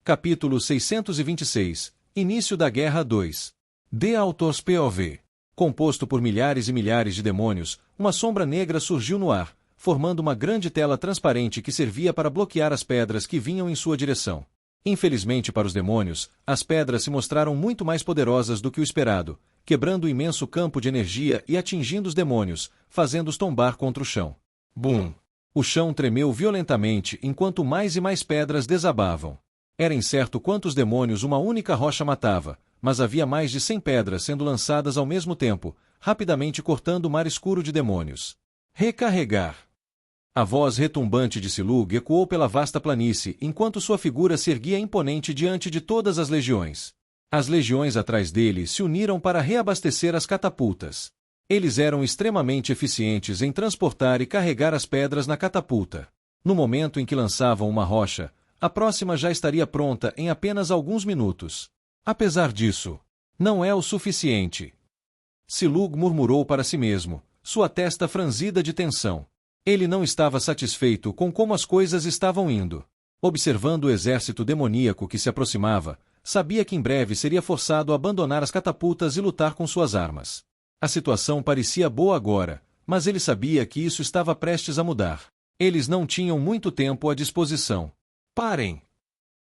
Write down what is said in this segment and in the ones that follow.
Capítulo 626. Início da Guerra 2. The Author's POV. Composto por milhares e milhares de demônios, uma sombra negra surgiu no ar, formando uma grande tela transparente que servia para bloquear as pedras que vinham em sua direção. Infelizmente para os demônios, as pedras se mostraram muito mais poderosas do que o esperado, quebrando o imenso campo de energia e atingindo os demônios, fazendo-os tombar contra o chão. Bum! O chão tremeu violentamente enquanto mais e mais pedras desabavam. Era incerto quantos demônios uma única rocha matava, mas havia mais de 100 pedras sendo lançadas ao mesmo tempo, rapidamente cortando o mar escuro de demônios. Recarregar. A voz retumbante de Silug ecoou pela vasta planície enquanto sua figura se erguia imponente diante de todas as legiões. As legiões atrás dele se uniram para reabastecer as catapultas. Eles eram extremamente eficientes em transportar e carregar as pedras na catapulta. No momento em que lançavam uma rocha, a próxima já estaria pronta em apenas alguns minutos. Apesar disso, não é o suficiente. Silug murmurou para si mesmo, sua testa franzida de tensão. Ele não estava satisfeito com como as coisas estavam indo. Observando o exército demoníaco que se aproximava, sabia que em breve seria forçado a abandonar as catapultas e lutar com suas armas. A situação parecia boa agora, mas ele sabia que isso estava prestes a mudar. Eles não tinham muito tempo à disposição. Parem!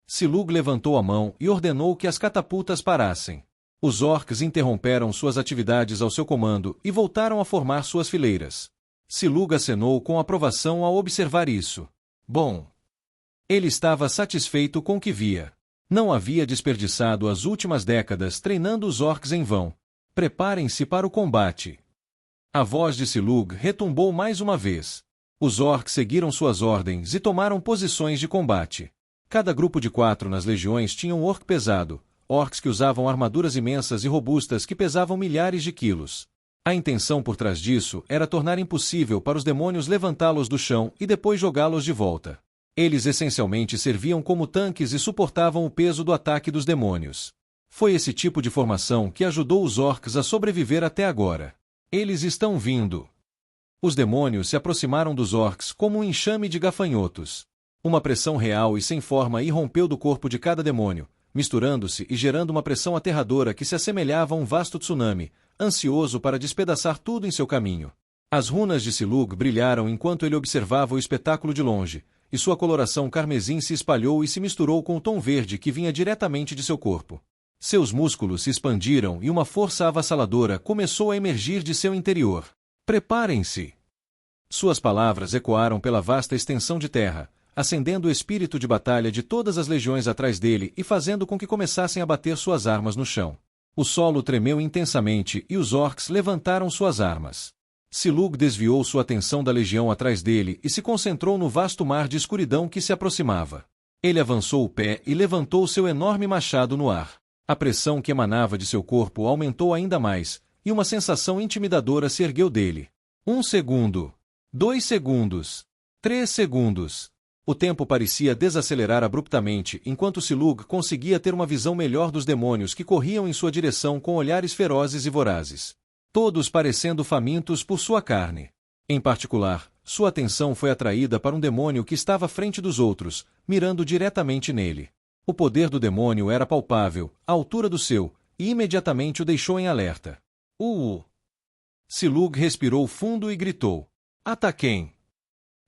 Silug levantou a mão e ordenou que as catapultas parassem. Os orcs interromperam suas atividades ao seu comando e voltaram a formar suas fileiras. Silug acenou com aprovação ao observar isso. Bom! Ele estava satisfeito com o que via. Não havia desperdiçado as últimas décadas treinando os orcs em vão. Preparem-se para o combate. A voz de Silug retumbou mais uma vez. Os orcs seguiram suas ordens e tomaram posições de combate. Cada grupo de 4 nas legiões tinha um orc pesado, orcs que usavam armaduras imensas e robustas que pesavam milhares de quilos. A intenção por trás disso era tornar impossível para os demônios levantá-los do chão e depois jogá-los de volta. Eles essencialmente serviam como tanques e suportavam o peso do ataque dos demônios. Foi esse tipo de formação que ajudou os orcs a sobreviver até agora. Eles estão vindo. Os demônios se aproximaram dos orcs como um enxame de gafanhotos. Uma pressão real e sem forma irrompeu do corpo de cada demônio, misturando-se e gerando uma pressão aterradora que se assemelhava a um vasto tsunami, ansioso para despedaçar tudo em seu caminho. As runas de Silug brilharam enquanto ele observava o espetáculo de longe, e sua coloração carmesim se espalhou e se misturou com o tom verde que vinha diretamente de seu corpo. Seus músculos se expandiram e uma força avassaladora começou a emergir de seu interior. Preparem-se! Suas palavras ecoaram pela vasta extensão de terra, acendendo o espírito de batalha de todas as legiões atrás dele e fazendo com que começassem a bater suas armas no chão. O solo tremeu intensamente e os orcs levantaram suas armas. Silug desviou sua atenção da legião atrás dele e se concentrou no vasto mar de escuridão que se aproximava. Ele avançou o pé e levantou seu enorme machado no ar. A pressão que emanava de seu corpo aumentou ainda mais, e uma sensação intimidadora se ergueu dele. 1 segundo. 2 segundos. 3 segundos. O tempo parecia desacelerar abruptamente enquanto Silug conseguia ter uma visão melhor dos demônios que corriam em sua direção com olhares ferozes e vorazes. Todos parecendo famintos por sua carne. Em particular, sua atenção foi atraída para um demônio que estava à frente dos outros, mirando diretamente nele. O poder do demônio era palpável, à altura do seu, e imediatamente o deixou em alerta. Silug respirou fundo e gritou. Ataquem!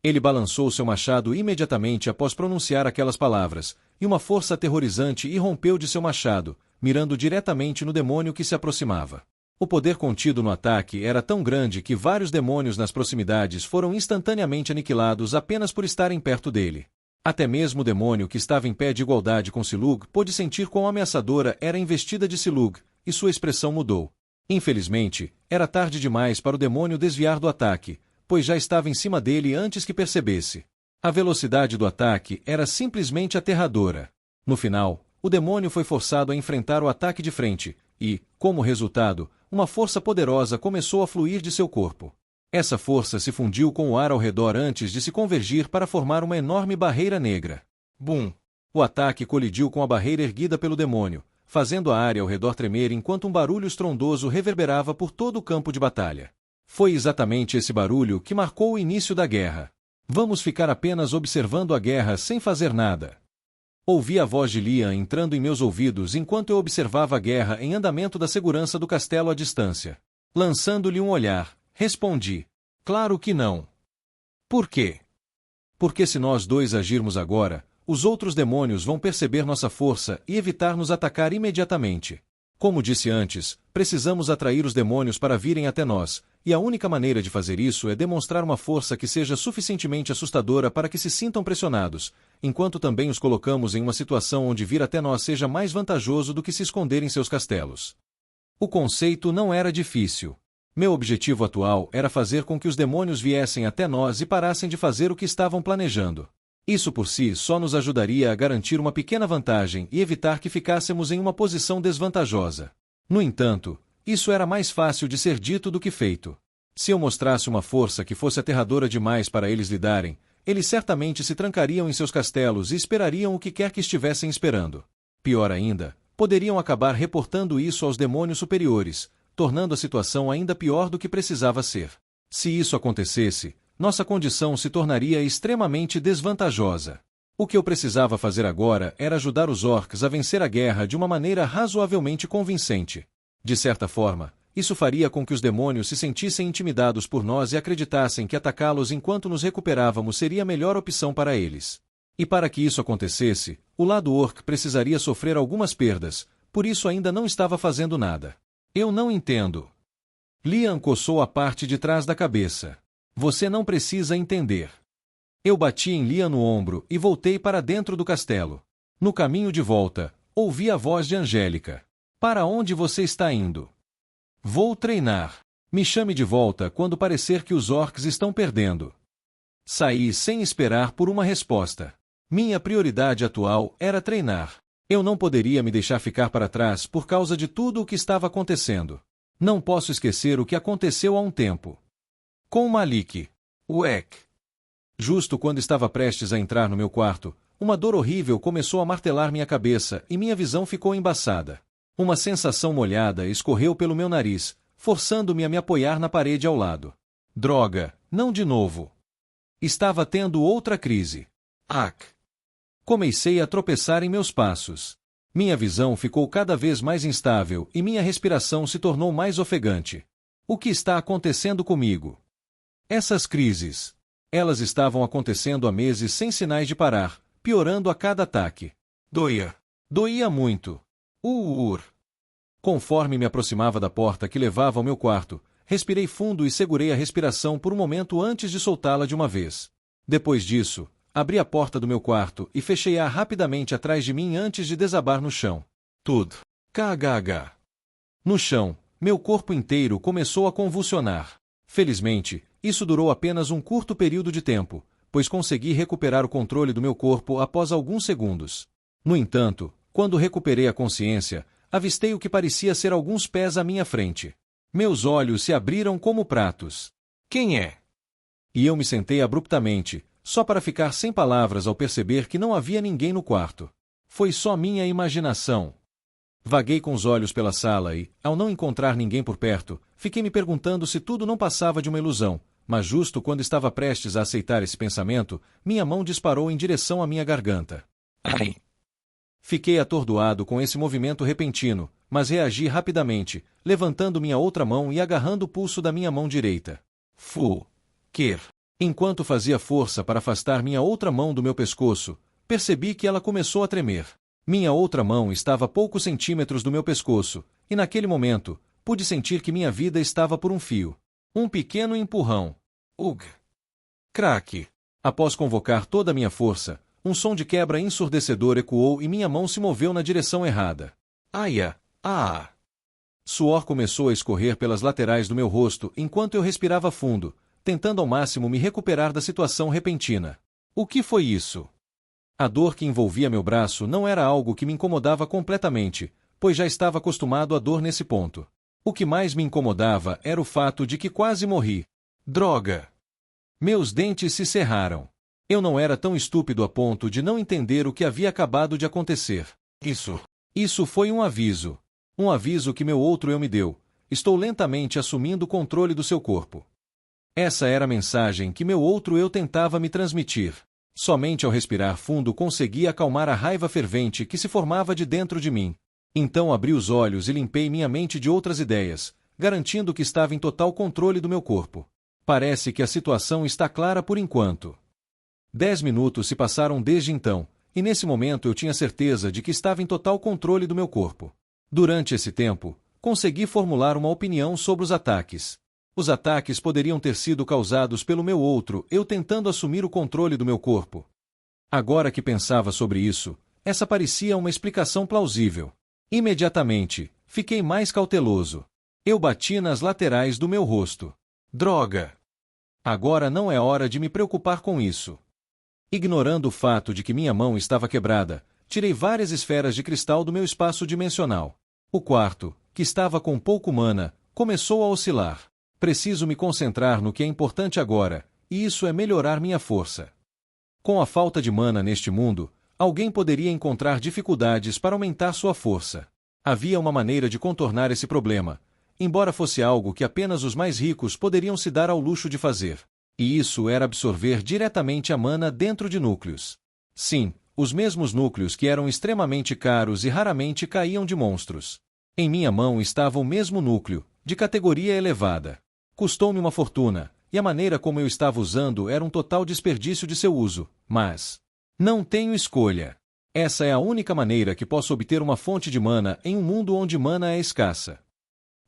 Ele balançou seu machado imediatamente após pronunciar aquelas palavras, e uma força aterrorizante irrompeu de seu machado, mirando diretamente no demônio que se aproximava. O poder contido no ataque era tão grande que vários demônios nas proximidades foram instantaneamente aniquilados apenas por estarem perto dele. Até mesmo o demônio que estava em pé de igualdade com Silug pôde sentir quão ameaçadora era a investida de Silug, e sua expressão mudou. Infelizmente, era tarde demais para o demônio desviar do ataque, pois já estava em cima dele antes que percebesse. A velocidade do ataque era simplesmente aterradora. No final, o demônio foi forçado a enfrentar o ataque de frente, e, como resultado, uma força poderosa começou a fluir de seu corpo. Essa força se fundiu com o ar ao redor antes de se convergir para formar uma enorme barreira negra. Bum! O ataque colidiu com a barreira erguida pelo demônio, fazendo a área ao redor tremer enquanto um barulho estrondoso reverberava por todo o campo de batalha. Foi exatamente esse barulho que marcou o início da guerra. Vamos ficar apenas observando a guerra sem fazer nada. Ouvi a voz de Liam entrando em meus ouvidos enquanto eu observava a guerra em andamento da segurança do castelo à distância. Lançando-lhe um olhar, respondi: claro que não. Por quê? Porque se nós dois agirmos agora, os outros demônios vão perceber nossa força e evitar nos atacar imediatamente. Como disse antes, precisamos atrair os demônios para virem até nós, e a única maneira de fazer isso é demonstrar uma força que seja suficientemente assustadora para que se sintam pressionados, enquanto também os colocamos em uma situação onde vir até nós seja mais vantajoso do que se esconder em seus castelos. O conceito não era difícil. Meu objetivo atual era fazer com que os demônios viessem até nós e parassem de fazer o que estavam planejando. Isso por si só nos ajudaria a garantir uma pequena vantagem e evitar que ficássemos em uma posição desvantajosa. No entanto, isso era mais fácil de ser dito do que feito. Se eu mostrasse uma força que fosse aterradora demais para eles lidarem, eles certamente se trancariam em seus castelos e esperariam o que quer que estivessem esperando. Pior ainda, poderiam acabar reportando isso aos demônios superiores, tornando a situação ainda pior do que precisava ser. Se isso acontecesse, nossa condição se tornaria extremamente desvantajosa. O que eu precisava fazer agora era ajudar os orcs a vencer a guerra de uma maneira razoavelmente convincente. De certa forma, isso faria com que os demônios se sentissem intimidados por nós e acreditassem que atacá-los enquanto nos recuperávamos seria a melhor opção para eles. E para que isso acontecesse, o lado orc precisaria sofrer algumas perdas, por isso ainda não estava fazendo nada. Eu não entendo. Liam coçou a parte de trás da cabeça. Você não precisa entender. Eu bati em Liam no ombro e voltei para dentro do castelo. No caminho de volta, ouvi a voz de Angélica. Para onde você está indo? Vou treinar. Me chame de volta quando parecer que os orcs estão perdendo. Saí sem esperar por uma resposta. Minha prioridade atual era treinar. Eu não poderia me deixar ficar para trás por causa de tudo o que estava acontecendo. Não posso esquecer o que aconteceu há um tempo. Com Malik. Uec. Justo quando estava prestes a entrar no meu quarto, uma dor horrível começou a martelar minha cabeça e minha visão ficou embaçada. Uma sensação molhada escorreu pelo meu nariz, forçando-me a me apoiar na parede ao lado. Droga, não de novo. Estava tendo outra crise. Ac. Comecei a tropeçar em meus passos. Minha visão ficou cada vez mais instável e minha respiração se tornou mais ofegante. O que está acontecendo comigo? Essas crises. Elas estavam acontecendo há meses sem sinais de parar, piorando a cada ataque. Doía. Doía muito. Conforme me aproximava da porta que levava ao meu quarto, respirei fundo e segurei a respiração por um momento antes de soltá-la de uma vez. Depois disso, abri a porta do meu quarto e fechei-a rapidamente atrás de mim antes de desabar no chão. Tudo. KHH. No chão, meu corpo inteiro começou a convulsionar. Felizmente, isso durou apenas um curto período de tempo, pois consegui recuperar o controle do meu corpo após alguns segundos. No entanto, quando recuperei a consciência, avistei o que parecia ser alguns pés à minha frente. Meus olhos se abriram como pratos. Quem é? E eu me sentei abruptamente, só para ficar sem palavras ao perceber que não havia ninguém no quarto. Foi só minha imaginação. Vaguei com os olhos pela sala e, ao não encontrar ninguém por perto, fiquei me perguntando se tudo não passava de uma ilusão, mas justo quando estava prestes a aceitar esse pensamento, minha mão disparou em direção à minha garganta. Ai! Fiquei atordoado com esse movimento repentino, mas reagi rapidamente, levantando minha outra mão e agarrando o pulso da minha mão direita. Quer. Enquanto fazia força para afastar minha outra mão do meu pescoço, percebi que ela começou a tremer. Minha outra mão estava a poucos centímetros do meu pescoço, e naquele momento, pude sentir que minha vida estava por um fio. Um pequeno empurrão. Ugh! Craque! Após convocar toda a minha força, um som de quebra ensurdecedor ecoou e minha mão se moveu na direção errada. Aia! Ah! Suor começou a escorrer pelas laterais do meu rosto enquanto eu respirava fundo, tentando ao máximo me recuperar da situação repentina. O que foi isso? A dor que envolvia meu braço não era algo que me incomodava completamente, pois já estava acostumado à dor nesse ponto. O que mais me incomodava era o fato de que quase morri. Droga! Meus dentes se cerraram. Eu não era tão estúpido a ponto de não entender o que havia acabado de acontecer. Isso foi um aviso. Um aviso que meu outro eu me deu. Estou lentamente assumindo o controle do seu corpo. Essa era a mensagem que meu outro eu tentava me transmitir. Somente ao respirar fundo consegui acalmar a raiva fervente que se formava de dentro de mim. Então abri os olhos e limpei minha mente de outras ideias, garantindo que estava em total controle do meu corpo. Parece que a situação está clara por enquanto. 10 minutos se passaram desde então, e nesse momento eu tinha certeza de que estava em total controle do meu corpo. Durante esse tempo, consegui formular uma opinião sobre os ataques. Os ataques poderiam ter sido causados pelo meu outro eu tentando assumir o controle do meu corpo. Agora que pensava sobre isso, essa parecia uma explicação plausível. Imediatamente, fiquei mais cauteloso. Eu bati nas laterais do meu rosto. Droga! Agora não é hora de me preocupar com isso. Ignorando o fato de que minha mão estava quebrada, tirei várias esferas de cristal do meu espaço dimensional. O quarto, que estava com pouco mana, começou a oscilar. Preciso me concentrar no que é importante agora, e isso é melhorar minha força. Com a falta de mana neste mundo, alguém poderia encontrar dificuldades para aumentar sua força. Havia uma maneira de contornar esse problema, embora fosse algo que apenas os mais ricos poderiam se dar ao luxo de fazer. E isso era absorver diretamente a mana dentro de núcleos. Sim, os mesmos núcleos que eram extremamente caros e raramente caíam de monstros. Em minha mão estava o mesmo núcleo, de categoria elevada. Custou-me uma fortuna, e a maneira como eu estava usando era um total desperdício de seu uso, mas não tenho escolha. Essa é a única maneira que posso obter uma fonte de mana em um mundo onde mana é escassa.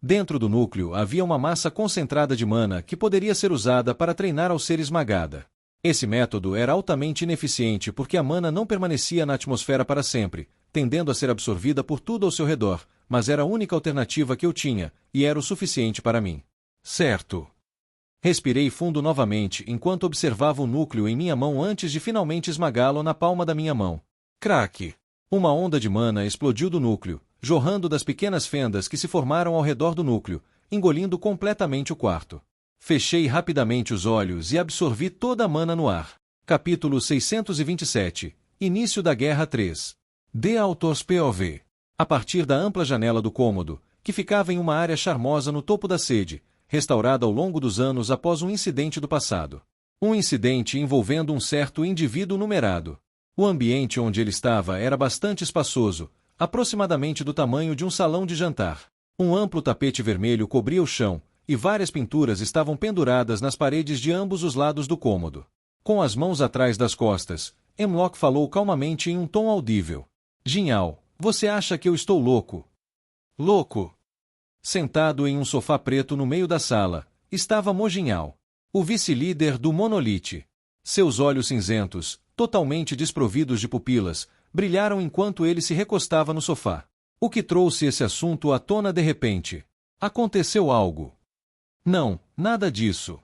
Dentro do núcleo havia uma massa concentrada de mana que poderia ser usada para treinar ao ser esmagada. Esse método era altamente ineficiente porque a mana não permanecia na atmosfera para sempre, tendendo a ser absorvida por tudo ao seu redor, mas era a única alternativa que eu tinha, e era o suficiente para mim. Certo. Respirei fundo novamente enquanto observava o núcleo em minha mão antes de finalmente esmagá-lo na palma da minha mão. Craque! Uma onda de mana explodiu do núcleo, jorrando das pequenas fendas que se formaram ao redor do núcleo, engolindo completamente o quarto. Fechei rapidamente os olhos e absorvi toda a mana no ar. Capítulo 627. Início da Guerra 3. The Author's POV. A partir da ampla janela do cômodo, que ficava em uma área charmosa no topo da sede, restaurada ao longo dos anos após um incidente do passado. Um incidente envolvendo um certo indivíduo numerado. O ambiente onde ele estava era bastante espaçoso, aproximadamente do tamanho de um salão de jantar. Um amplo tapete vermelho cobria o chão, e várias pinturas estavam penduradas nas paredes de ambos os lados do cômodo. Com as mãos atrás das costas, Hemlock falou calmamente em um tom audível. Jinhao, você acha que eu estou louco? Louco? Sentado em um sofá preto no meio da sala, estava Mo Jinhao, o vice-líder do Monolith. Seus olhos cinzentos, totalmente desprovidos de pupilas, brilharam enquanto ele se recostava no sofá. O que trouxe esse assunto à tona de repente? Aconteceu algo? Não, nada disso.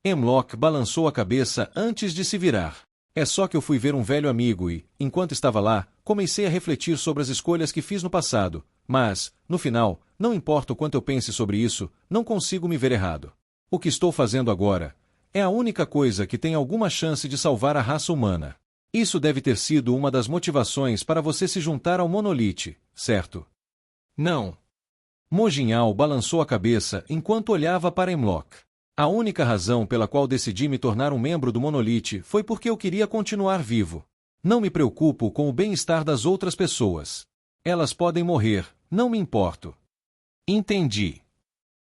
Hemlock balançou a cabeça antes de se virar. É só que eu fui ver um velho amigo e, enquanto estava lá, comecei a refletir sobre as escolhas que fiz no passado, mas, no final, não importa o quanto eu pense sobre isso, não consigo me ver errado. O que estou fazendo agora é a única coisa que tem alguma chance de salvar a raça humana. Isso deve ter sido uma das motivações para você se juntar ao Monolith, certo? Não. Mo Jinhao balançou a cabeça enquanto olhava para Hemlock. A única razão pela qual decidi me tornar um membro do Monolith foi porque eu queria continuar vivo. Não me preocupo com o bem-estar das outras pessoas. Elas podem morrer, não me importo. Entendi.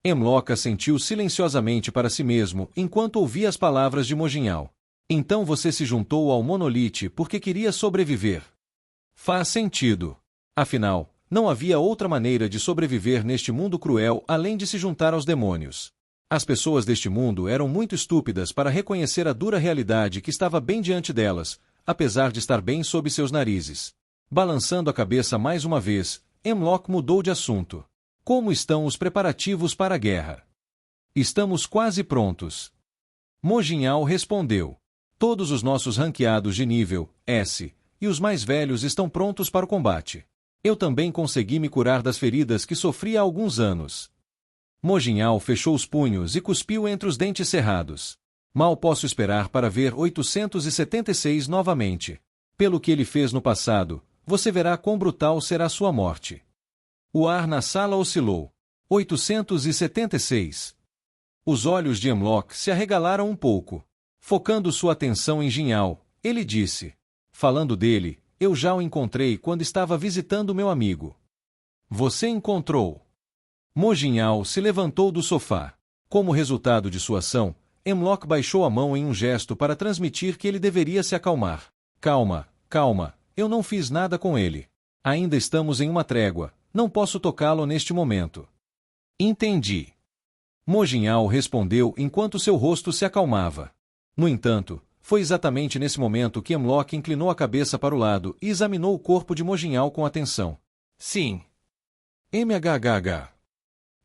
Hemlock assentiu silenciosamente para si mesmo enquanto ouvia as palavras de Mo Jinhao. Então você se juntou ao Monolith porque queria sobreviver. Faz sentido. Afinal, não havia outra maneira de sobreviver neste mundo cruel além de se juntar aos demônios. As pessoas deste mundo eram muito estúpidas para reconhecer a dura realidade que estava bem diante delas, apesar de estar bem sob seus narizes. Balançando a cabeça mais uma vez, Hemlock mudou de assunto. Como estão os preparativos para a guerra? Estamos quase prontos. Mo Jinhao respondeu. Todos os nossos ranqueados de nível S e os mais velhos estão prontos para o combate. Eu também consegui me curar das feridas que sofri há alguns anos. Mo Jinhao fechou os punhos e cuspiu entre os dentes cerrados. Mal posso esperar para ver 876 novamente. Pelo que ele fez no passado, você verá quão brutal será sua morte. O ar na sala oscilou. 876. Os olhos de Hemlock se arregalaram um pouco. Focando sua atenção em Jinhao, Ele disse. Falando dele, eu já o encontrei quando estava visitando meu amigo. Você encontrou? Mo Jinhao se levantou do sofá. Como resultado de sua ação, Hemlock baixou a mão em um gesto para transmitir que ele deveria se acalmar. Calma, calma, eu não fiz nada com ele. Ainda estamos em uma trégua, não posso tocá-lo neste momento. Entendi. Mo Jinhao respondeu enquanto seu rosto se acalmava. No entanto, foi exatamente nesse momento que Hemlock inclinou a cabeça para o lado e examinou o corpo de Mo Jinhao com atenção. Sim. MHHH.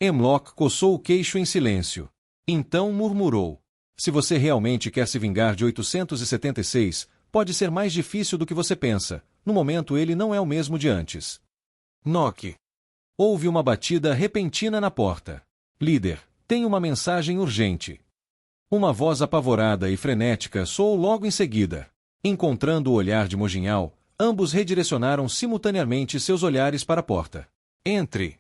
Hemlock coçou o queixo em silêncio. Então murmurou. Se você realmente quer se vingar de 876, pode ser mais difícil do que você pensa. No momento ele não é o mesmo de antes. Knock. Houve uma batida repentina na porta. Líder, tenho uma mensagem urgente. Uma voz apavorada e frenética soou logo em seguida. Encontrando o olhar de Mo Jinhao, ambos redirecionaram simultaneamente seus olhares para a porta. Entre.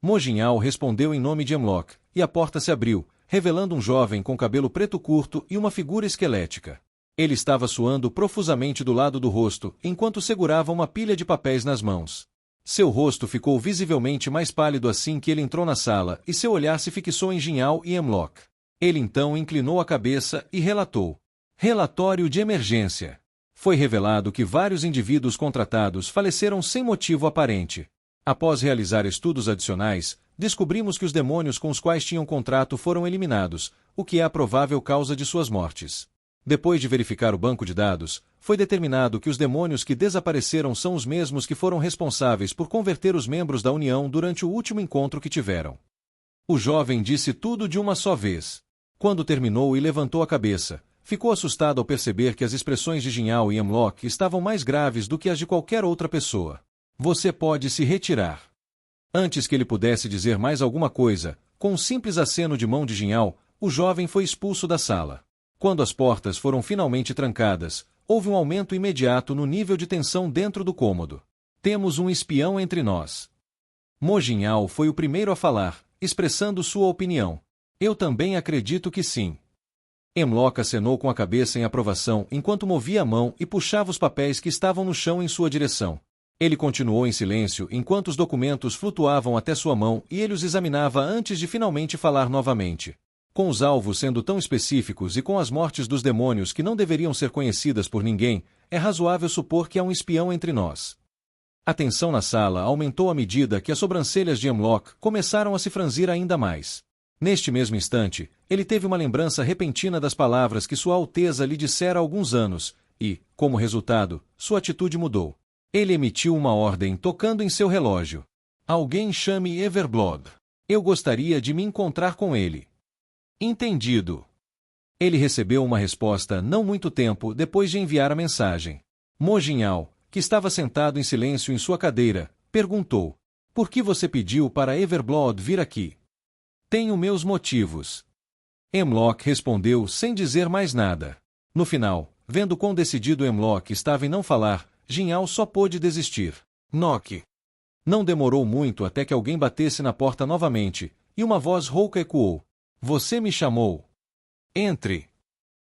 Mo Jinhao respondeu em nome de Hemlock, e a porta se abriu, revelando um jovem com cabelo preto curto e uma figura esquelética. Ele estava suando profusamente do lado do rosto, enquanto segurava uma pilha de papéis nas mãos. Seu rosto ficou visivelmente mais pálido assim que ele entrou na sala, e seu olhar se fixou em Jinhao e Hemlock. Ele então inclinou a cabeça e relatou. Relatório de emergência. Foi revelado que vários indivíduos contratados faleceram sem motivo aparente. Após realizar estudos adicionais, descobrimos que os demônios com os quais tinham contrato foram eliminados, o que é a provável causa de suas mortes. Depois de verificar o banco de dados, foi determinado que os demônios que desapareceram são os mesmos que foram responsáveis por converter os membros da União durante o último encontro que tiveram. O jovem disse tudo de uma só vez. Quando terminou e levantou a cabeça, ficou assustado ao perceber que as expressões de Jinhao e Hemlock estavam mais graves do que as de qualquer outra pessoa. Você pode se retirar. Antes que ele pudesse dizer mais alguma coisa, com um simples aceno de mão de Jinhao, o jovem foi expulso da sala. Quando as portas foram finalmente trancadas, houve um aumento imediato no nível de tensão dentro do cômodo. Temos um espião entre nós. Mo Jinhao foi o primeiro a falar, expressando sua opinião. Eu também acredito que sim. Hemlock acenou com a cabeça em aprovação enquanto movia a mão e puxava os papéis que estavam no chão em sua direção. Ele continuou em silêncio enquanto os documentos flutuavam até sua mão e ele os examinava antes de finalmente falar novamente. Com os alvos sendo tão específicos e com as mortes dos demônios que não deveriam ser conhecidas por ninguém, é razoável supor que há um espião entre nós. A tensão na sala aumentou à medida que as sobrancelhas de Hemlock começaram a se franzir ainda mais. Neste mesmo instante, ele teve uma lembrança repentina das palavras que Sua Alteza lhe dissera há alguns anos, e, como resultado, sua atitude mudou. Ele emitiu uma ordem tocando em seu relógio. Alguém chame Everblood. Eu gostaria de me encontrar com ele. Entendido. Ele recebeu uma resposta não muito tempo depois de enviar a mensagem. Mo Jinhao, que estava sentado em silêncio em sua cadeira, perguntou. Por que você pediu para Everblood vir aqui? Tenho meus motivos. Hemlock respondeu sem dizer mais nada. No final, vendo quão decidido Hemlock estava em não falar, Jinhao só pôde desistir. Knock. Não demorou muito até que alguém batesse na porta novamente, e uma voz rouca ecoou. Você me chamou. Entre.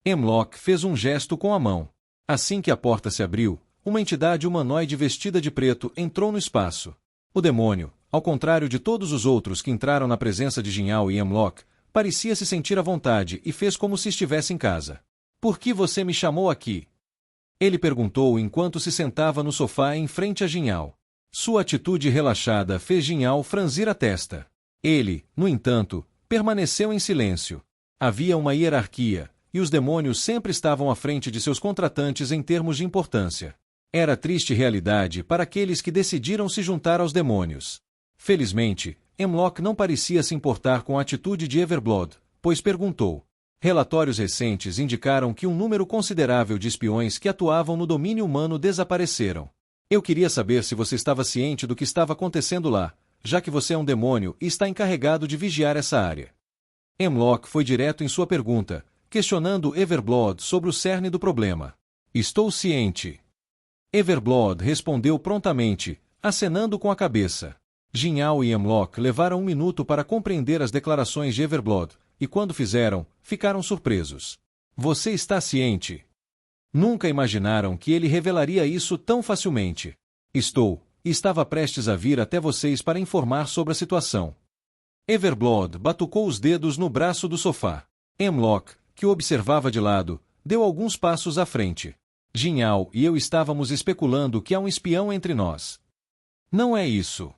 Hemlock fez um gesto com a mão. Assim que a porta se abriu, uma entidade humanoide vestida de preto entrou no espaço. O demônio, ao contrário de todos os outros que entraram na presença de Jinhao e Hemlock, parecia se sentir à vontade e fez como se estivesse em casa. Por que você me chamou aqui? Ele perguntou enquanto se sentava no sofá em frente a Jinhao. Sua atitude relaxada fez Jinhao franzir a testa. Ele, no entanto, permaneceu em silêncio. Havia uma hierarquia, e os demônios sempre estavam à frente de seus contratantes em termos de importância. Era triste realidade para aqueles que decidiram se juntar aos demônios. Felizmente, Hemlock não parecia se importar com a atitude de Everblood, pois perguntou. Relatórios recentes indicaram que um número considerável de espiões que atuavam no domínio humano desapareceram. Eu queria saber se você estava ciente do que estava acontecendo lá, já que você é um demônio e está encarregado de vigiar essa área. Hemlock foi direto em sua pergunta, questionando Everblood sobre o cerne do problema. Estou ciente. Everblood respondeu prontamente, acenando com a cabeça. Jinhao e Hemlock levaram um minuto para compreender as declarações de Everblood, e quando fizeram, ficaram surpresos. Você está ciente? Nunca imaginaram que ele revelaria isso tão facilmente. Estava prestes a vir até vocês para informar sobre a situação. Everblood batucou os dedos no braço do sofá. Hemlock, que o observava de lado, deu alguns passos à frente. Jinhao e eu estávamos especulando que há um espião entre nós. Não é isso.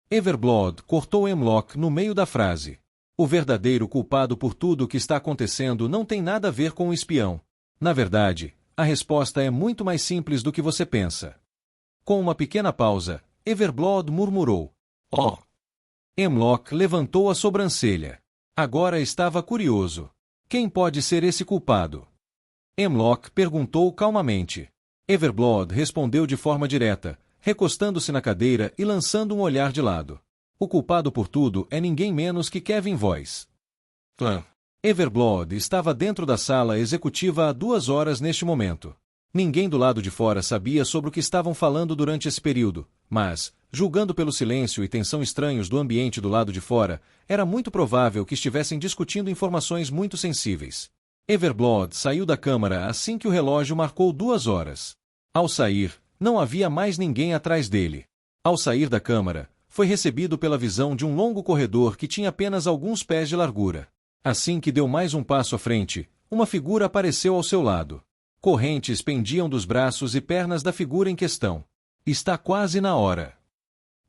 Everblood cortou Hemlock no meio da frase. O verdadeiro culpado por tudo o que está acontecendo não tem nada a ver com o espião. Na verdade, a resposta é muito mais simples do que você pensa. Com uma pequena pausa, Everblood murmurou: "Oh!" Hemlock levantou a sobrancelha. Agora estava curioso. Quem pode ser esse culpado? Hemlock perguntou calmamente. Everblood respondeu de forma direta, recostando-se na cadeira e lançando um olhar de lado. O culpado por tudo é ninguém menos que Kevin Voice. Everblood estava dentro da sala executiva há 2 horas neste momento. Ninguém do lado de fora sabia sobre o que estavam falando durante esse período, mas, julgando pelo silêncio e tensão estranhos do ambiente do lado de fora, era muito provável que estivessem discutindo informações muito sensíveis. Everblood saiu da câmara assim que o relógio marcou 2 horas. Ao sair, não havia mais ninguém atrás dele. Ao sair da câmara, foi recebido pela visão de um longo corredor que tinha apenas alguns pés de largura. Assim que deu mais um passo à frente, uma figura apareceu ao seu lado. Correntes pendiam dos braços e pernas da figura em questão. Está quase na hora.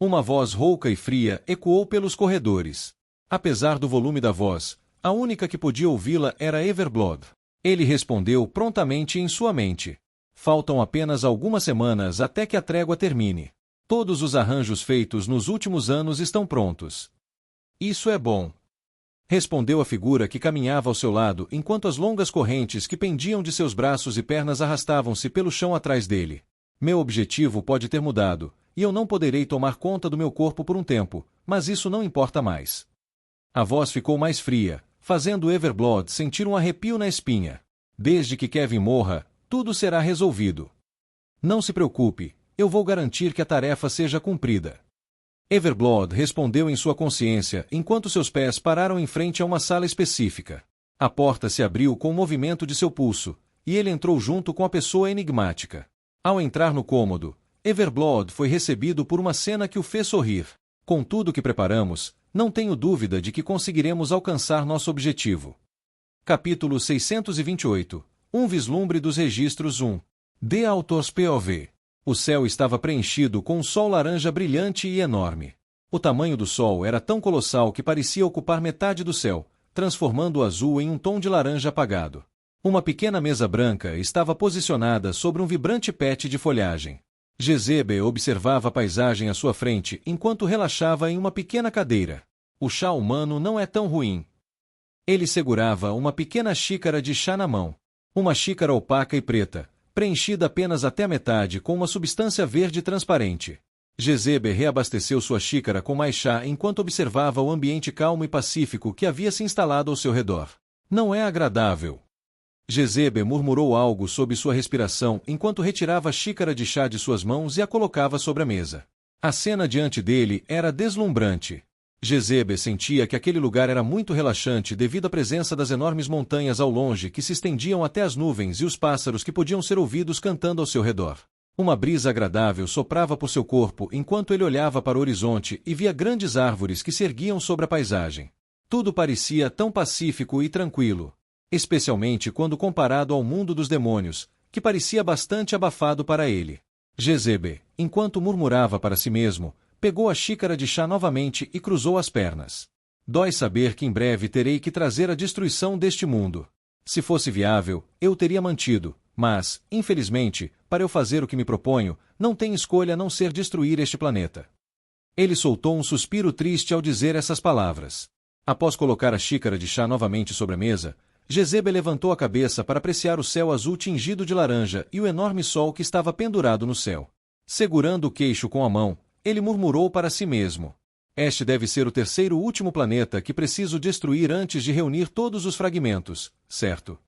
Uma voz rouca e fria ecoou pelos corredores. Apesar do volume da voz, a única que podia ouvi-la era Everblood. Ele respondeu prontamente em sua mente. Faltam apenas algumas semanas até que a trégua termine. Todos os arranjos feitos nos últimos anos estão prontos. Isso é bom. Respondeu a figura que caminhava ao seu lado enquanto as longas correntes que pendiam de seus braços e pernas arrastavam-se pelo chão atrás dele. Meu objetivo pode ter mudado, e eu não poderei tomar conta do meu corpo por um tempo, mas isso não importa mais. A voz ficou mais fria, fazendo Everblood sentir um arrepio na espinha. Desde que Kevin morra, tudo será resolvido. Não se preocupe, eu vou garantir que a tarefa seja cumprida. Everblood respondeu em sua consciência enquanto seus pés pararam em frente a uma sala específica. A porta se abriu com o movimento de seu pulso, e ele entrou junto com a pessoa enigmática. Ao entrar no cômodo, Everblood foi recebido por uma cena que o fez sorrir. Com tudo que preparamos, não tenho dúvida de que conseguiremos alcançar nosso objetivo. Capítulo 628. Um vislumbre dos registros 1. The Author's POV. O céu estava preenchido com um sol laranja brilhante e enorme. O tamanho do sol era tão colossal que parecia ocupar metade do céu, transformando o azul em um tom de laranja apagado. Uma pequena mesa branca estava posicionada sobre um vibrante pet de folhagem. Jezebel observava a paisagem à sua frente enquanto relaxava em uma pequena cadeira. O chá humano não é tão ruim. Ele segurava uma pequena xícara de chá na mão. Uma xícara opaca e preta, preenchida apenas até a metade com uma substância verde transparente. Jezebel reabasteceu sua xícara com mais chá enquanto observava o ambiente calmo e pacífico que havia se instalado ao seu redor. Não é agradável. Jezebel murmurou algo sob sua respiração enquanto retirava a xícara de chá de suas mãos e a colocava sobre a mesa. A cena diante dele era deslumbrante. Jezebel sentia que aquele lugar era muito relaxante devido à presença das enormes montanhas ao longe que se estendiam até as nuvens e os pássaros que podiam ser ouvidos cantando ao seu redor. Uma brisa agradável soprava por seu corpo enquanto ele olhava para o horizonte e via grandes árvores que se erguiam sobre a paisagem. Tudo parecia tão pacífico e tranquilo, especialmente quando comparado ao mundo dos demônios, que parecia bastante abafado para ele. Jezebel, enquanto murmurava para si mesmo, pegou a xícara de chá novamente e cruzou as pernas. Dói saber que em breve terei que trazer a destruição deste mundo. Se fosse viável, eu teria mantido, mas, infelizmente, para eu fazer o que me proponho, não tem escolha a não ser destruir este planeta. Ele soltou um suspiro triste ao dizer essas palavras. Após colocar a xícara de chá novamente sobre a mesa, Jezebel levantou a cabeça para apreciar o céu azul tingido de laranja e o enorme sol que estava pendurado no céu. Segurando o queixo com a mão, ele murmurou para si mesmo. Este deve ser o terceiro e último planeta que preciso destruir antes de reunir todos os fragmentos, certo?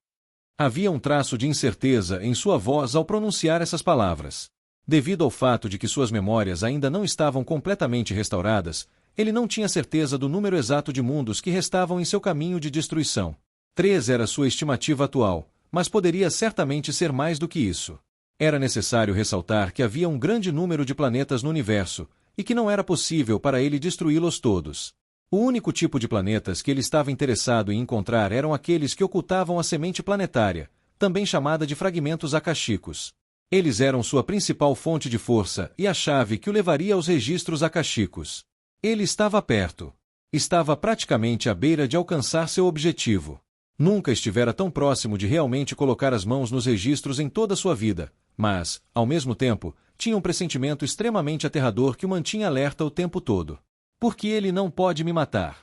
Havia um traço de incerteza em sua voz ao pronunciar essas palavras. Devido ao fato de que suas memórias ainda não estavam completamente restauradas, ele não tinha certeza do número exato de mundos que restavam em seu caminho de destruição. 3 era sua estimativa atual, mas poderia certamente ser mais do que isso. Era necessário ressaltar que havia um grande número de planetas no universo, e que não era possível para ele destruí-los todos. O único tipo de planetas que ele estava interessado em encontrar eram aqueles que ocultavam a semente planetária, também chamada de fragmentos akashicos. Eles eram sua principal fonte de força e a chave que o levaria aos registros akashicos. Ele estava perto. Estava praticamente à beira de alcançar seu objetivo. Nunca estivera tão próximo de realmente colocar as mãos nos registros em toda a sua vida, mas, ao mesmo tempo, tinha um pressentimento extremamente aterrador que o mantinha alerta o tempo todo. Porque ele não pode me matar.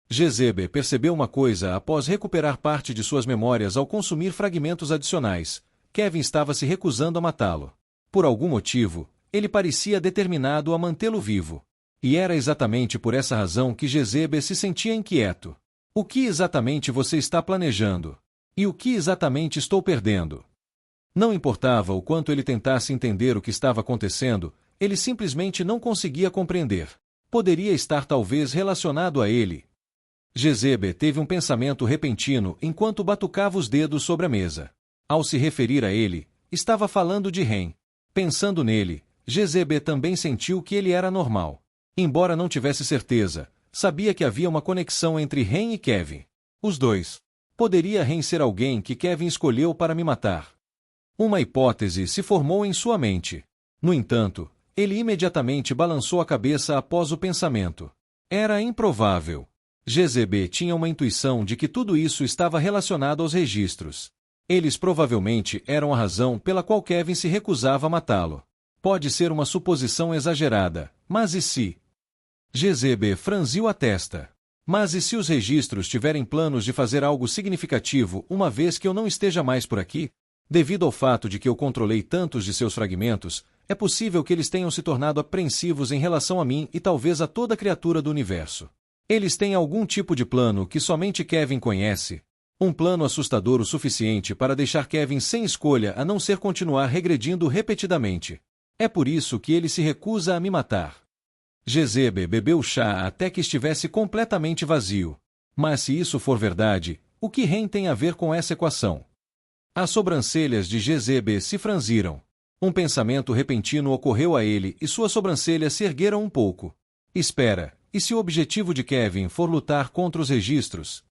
Gezebe percebeu uma coisa após recuperar parte de suas memórias ao consumir fragmentos adicionais. Kevin estava se recusando a matá-lo. Por algum motivo, ele parecia determinado a mantê-lo vivo. E era exatamente por essa razão que Gezebe se sentia inquieto. O que exatamente você está planejando? E o que exatamente estou perdendo? Não importava o quanto ele tentasse entender o que estava acontecendo, ele simplesmente não conseguia compreender. Poderia estar talvez relacionado a ele. Gezebe teve um pensamento repentino enquanto batucava os dedos sobre a mesa. Ao se referir a ele, estava falando de Ren. Pensando nele, Gezebe também sentiu que ele era normal. Embora não tivesse certeza, sabia que havia uma conexão entre Ren e Kevin. Os dois. Poderia Ren ser alguém que Kevin escolheu para me matar? Uma hipótese se formou em sua mente. No entanto, ele imediatamente balançou a cabeça após o pensamento. Era improvável. Gezebe tinha uma intuição de que tudo isso estava relacionado aos registros. Eles provavelmente eram a razão pela qual Kevin se recusava a matá-lo. Pode ser uma suposição exagerada, mas e se? Gezebe franziu a testa. Mas e se os registros tiverem planos de fazer algo significativo uma vez que eu não esteja mais por aqui? Devido ao fato de que eu controlei tantos de seus fragmentos, é possível que eles tenham se tornado apreensivos em relação a mim e talvez a toda criatura do universo. Eles têm algum tipo de plano que somente Kevin conhece. Um plano assustador o suficiente para deixar Kevin sem escolha a não ser continuar regredindo repetidamente. É por isso que ele se recusa a me matar. Gezebe bebeu chá até que estivesse completamente vazio. Mas se isso for verdade, o que Ren tem a ver com essa equação? As sobrancelhas de Gezebe se franziram. Um pensamento repentino ocorreu a ele e suas sobrancelhas se ergueram um pouco. Espera, e se o objetivo de Kevin for lutar contra os registros?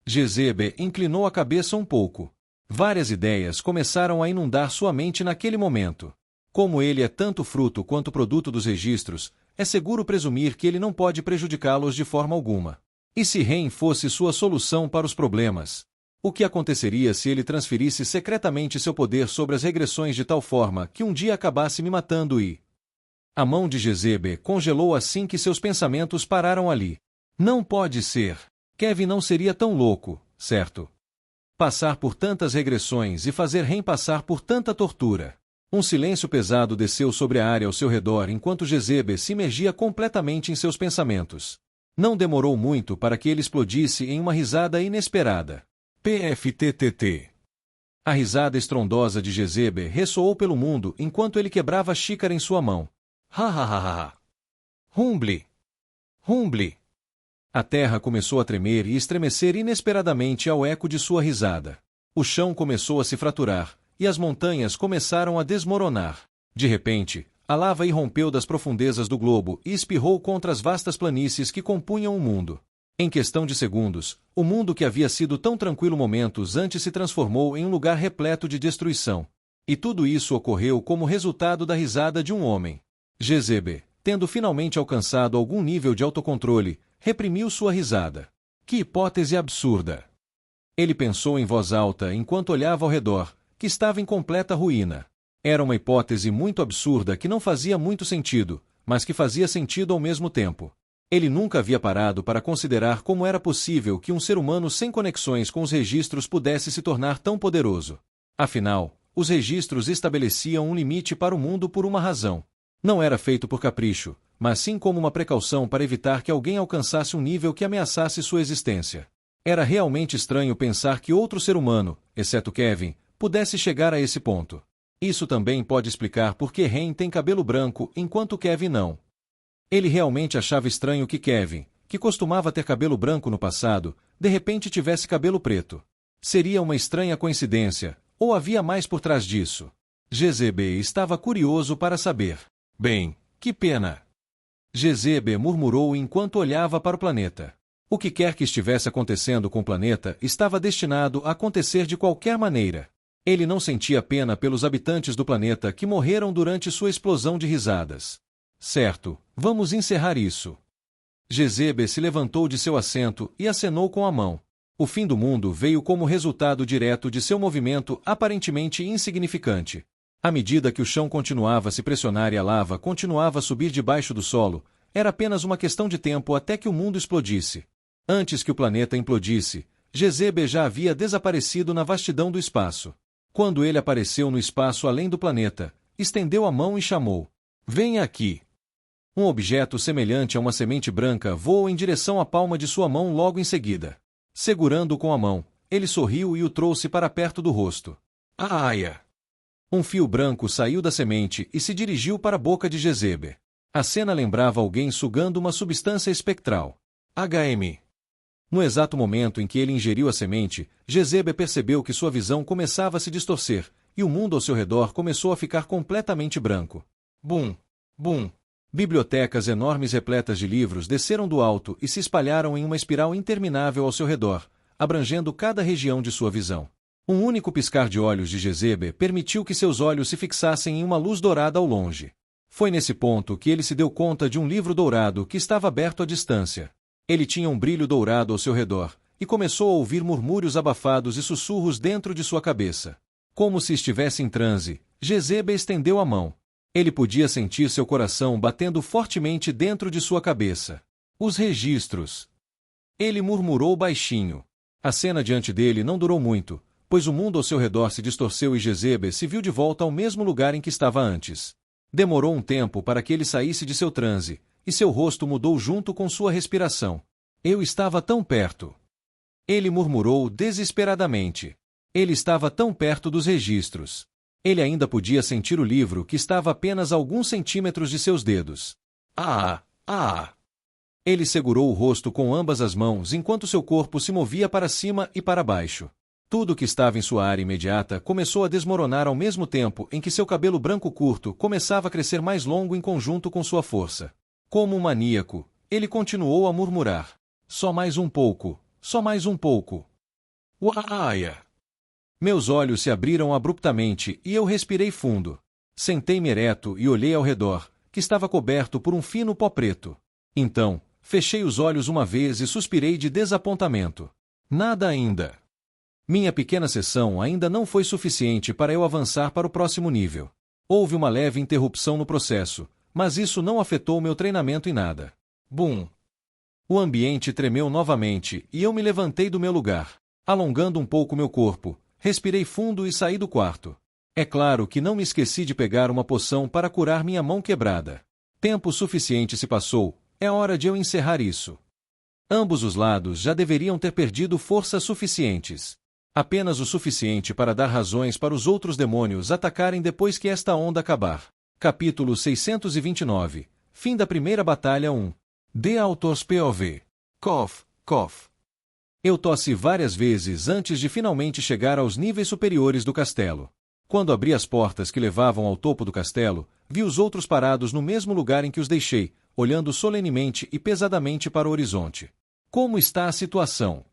Gezebe inclinou a cabeça um pouco. Várias ideias começaram a inundar sua mente naquele momento. Como ele é tanto fruto quanto produto dos registros, é seguro presumir que ele não pode prejudicá-los de forma alguma. E se Ren fosse sua solução para os problemas? O que aconteceria se ele transferisse secretamente seu poder sobre as regressões de tal forma que um dia acabasse me matando e... A mão de Gezebe congelou assim que seus pensamentos pararam ali. Não pode ser. Kevin não seria tão louco, certo? Passar por tantas regressões e fazer Ren passar por tanta tortura. Um silêncio pesado desceu sobre a área ao seu redor enquanto Gezebe se imergia completamente em seus pensamentos. Não demorou muito para que ele explodisse em uma risada inesperada. PFTTT. A risada estrondosa de Gezebe ressoou pelo mundo enquanto ele quebrava a xícara em sua mão. Ha ha ha ha ha. Rumble. Rumble. A terra começou a tremer e estremecer inesperadamente ao eco de sua risada. O chão começou a se fraturar, e as montanhas começaram a desmoronar. De repente, a lava irrompeu das profundezas do globo e espirrou contra as vastas planícies que compunham o mundo. Em questão de segundos, o mundo que havia sido tão tranquilo momentos antes se transformou em um lugar repleto de destruição. E tudo isso ocorreu como resultado da risada de um homem. Gezebe, tendo finalmente alcançado algum nível de autocontrole, reprimiu sua risada. Que hipótese absurda! Ele pensou em voz alta enquanto olhava ao redor, que estava em completa ruína. Era uma hipótese muito absurda que não fazia muito sentido, mas que fazia sentido ao mesmo tempo. Ele nunca havia parado para considerar como era possível que um ser humano sem conexões com os registros pudesse se tornar tão poderoso. Afinal, os registros estabeleciam um limite para o mundo por uma razão. Não era feito por capricho, mas sim como uma precaução para evitar que alguém alcançasse um nível que ameaçasse sua existência. Era realmente estranho pensar que outro ser humano, exceto Kevin, pudesse chegar a esse ponto. Isso também pode explicar por que Ren tem cabelo branco enquanto Kevin não. Ele realmente achava estranho que Kevin, que costumava ter cabelo branco no passado, de repente tivesse cabelo preto. Seria uma estranha coincidência, ou havia mais por trás disso? GZB estava curioso para saber. Bem, que pena. GZB murmurou enquanto olhava para o planeta. O que quer que estivesse acontecendo com o planeta estava destinado a acontecer de qualquer maneira. Ele não sentia pena pelos habitantes do planeta que morreram durante sua explosão de risadas. Certo, vamos encerrar isso. GZB se levantou de seu assento e acenou com a mão. O fim do mundo veio como resultado direto de seu movimento aparentemente insignificante. À medida que o chão continuava a se pressionar e a lava continuava a subir debaixo do solo, era apenas uma questão de tempo até que o mundo explodisse. Antes que o planeta implodisse, GZB já havia desaparecido na vastidão do espaço. Quando ele apareceu no espaço além do planeta, estendeu a mão e chamou. Venha aqui. Um objeto semelhante a uma semente branca voou em direção à palma de sua mão logo em seguida. Segurando-o com a mão, ele sorriu e o trouxe para perto do rosto. Aia! Um fio branco saiu da semente e se dirigiu para a boca de GZB. A cena lembrava alguém sugando uma substância espectral. HM. No exato momento em que ele ingeriu a semente, GZB percebeu que sua visão começava a se distorcer, e o mundo ao seu redor começou a ficar completamente branco. Bum! Bum! Bibliotecas enormes repletas de livros desceram do alto e se espalharam em uma espiral interminável ao seu redor, abrangendo cada região de sua visão. Um único piscar de olhos de GZB permitiu que seus olhos se fixassem em uma luz dourada ao longe. Foi nesse ponto que ele se deu conta de um livro dourado que estava aberto à distância. Ele tinha um brilho dourado ao seu redor, e começou a ouvir murmúrios abafados e sussurros dentro de sua cabeça. Como se estivesse em transe, GZB estendeu a mão. Ele podia sentir seu coração batendo fortemente dentro de sua cabeça. Os registros. Ele murmurou baixinho. A cena diante dele não durou muito, pois o mundo ao seu redor se distorceu e GZB se viu de volta ao mesmo lugar em que estava antes. Demorou um tempo para que ele saísse de seu transe, e seu rosto mudou junto com sua respiração. Eu estava tão perto. Ele murmurou desesperadamente. Ele estava tão perto dos registros. Ele ainda podia sentir o livro que estava a apenas alguns centímetros de seus dedos. Ele segurou o rosto com ambas as mãos enquanto seu corpo se movia para cima e para baixo. Tudo que estava em sua área imediata começou a desmoronar ao mesmo tempo em que seu cabelo branco curto começava a crescer mais longo em conjunto com sua força. Como um maníaco, ele continuou a murmurar. Só mais um pouco, só mais um pouco. Uaia! Meus olhos se abriram abruptamente e eu respirei fundo. Sentei-me ereto e olhei ao redor, que estava coberto por um fino pó preto. Então, fechei os olhos uma vez e suspirei de desapontamento. Nada ainda. Minha pequena sessão ainda não foi suficiente para eu avançar para o próximo nível. Houve uma leve interrupção no processo, mas isso não afetou meu treinamento em nada. Bum! O ambiente tremeu novamente e eu me levantei do meu lugar. Alongando um pouco meu corpo, respirei fundo e saí do quarto. É claro que não me esqueci de pegar uma poção para curar minha mão quebrada. Tempo suficiente se passou, é hora de eu encerrar isso. Ambos os lados já deveriam ter perdido forças suficientes. Apenas o suficiente para dar razões para os outros demônios atacarem depois que esta onda acabar. Capítulo 629. Fim da primeira batalha 1. The Author's POV. Cough, cough. Eu tossi várias vezes antes de finalmente chegar aos níveis superiores do castelo. Quando abri as portas que levavam ao topo do castelo, vi os outros parados no mesmo lugar em que os deixei, olhando solenemente e pesadamente para o horizonte. Como está a situação?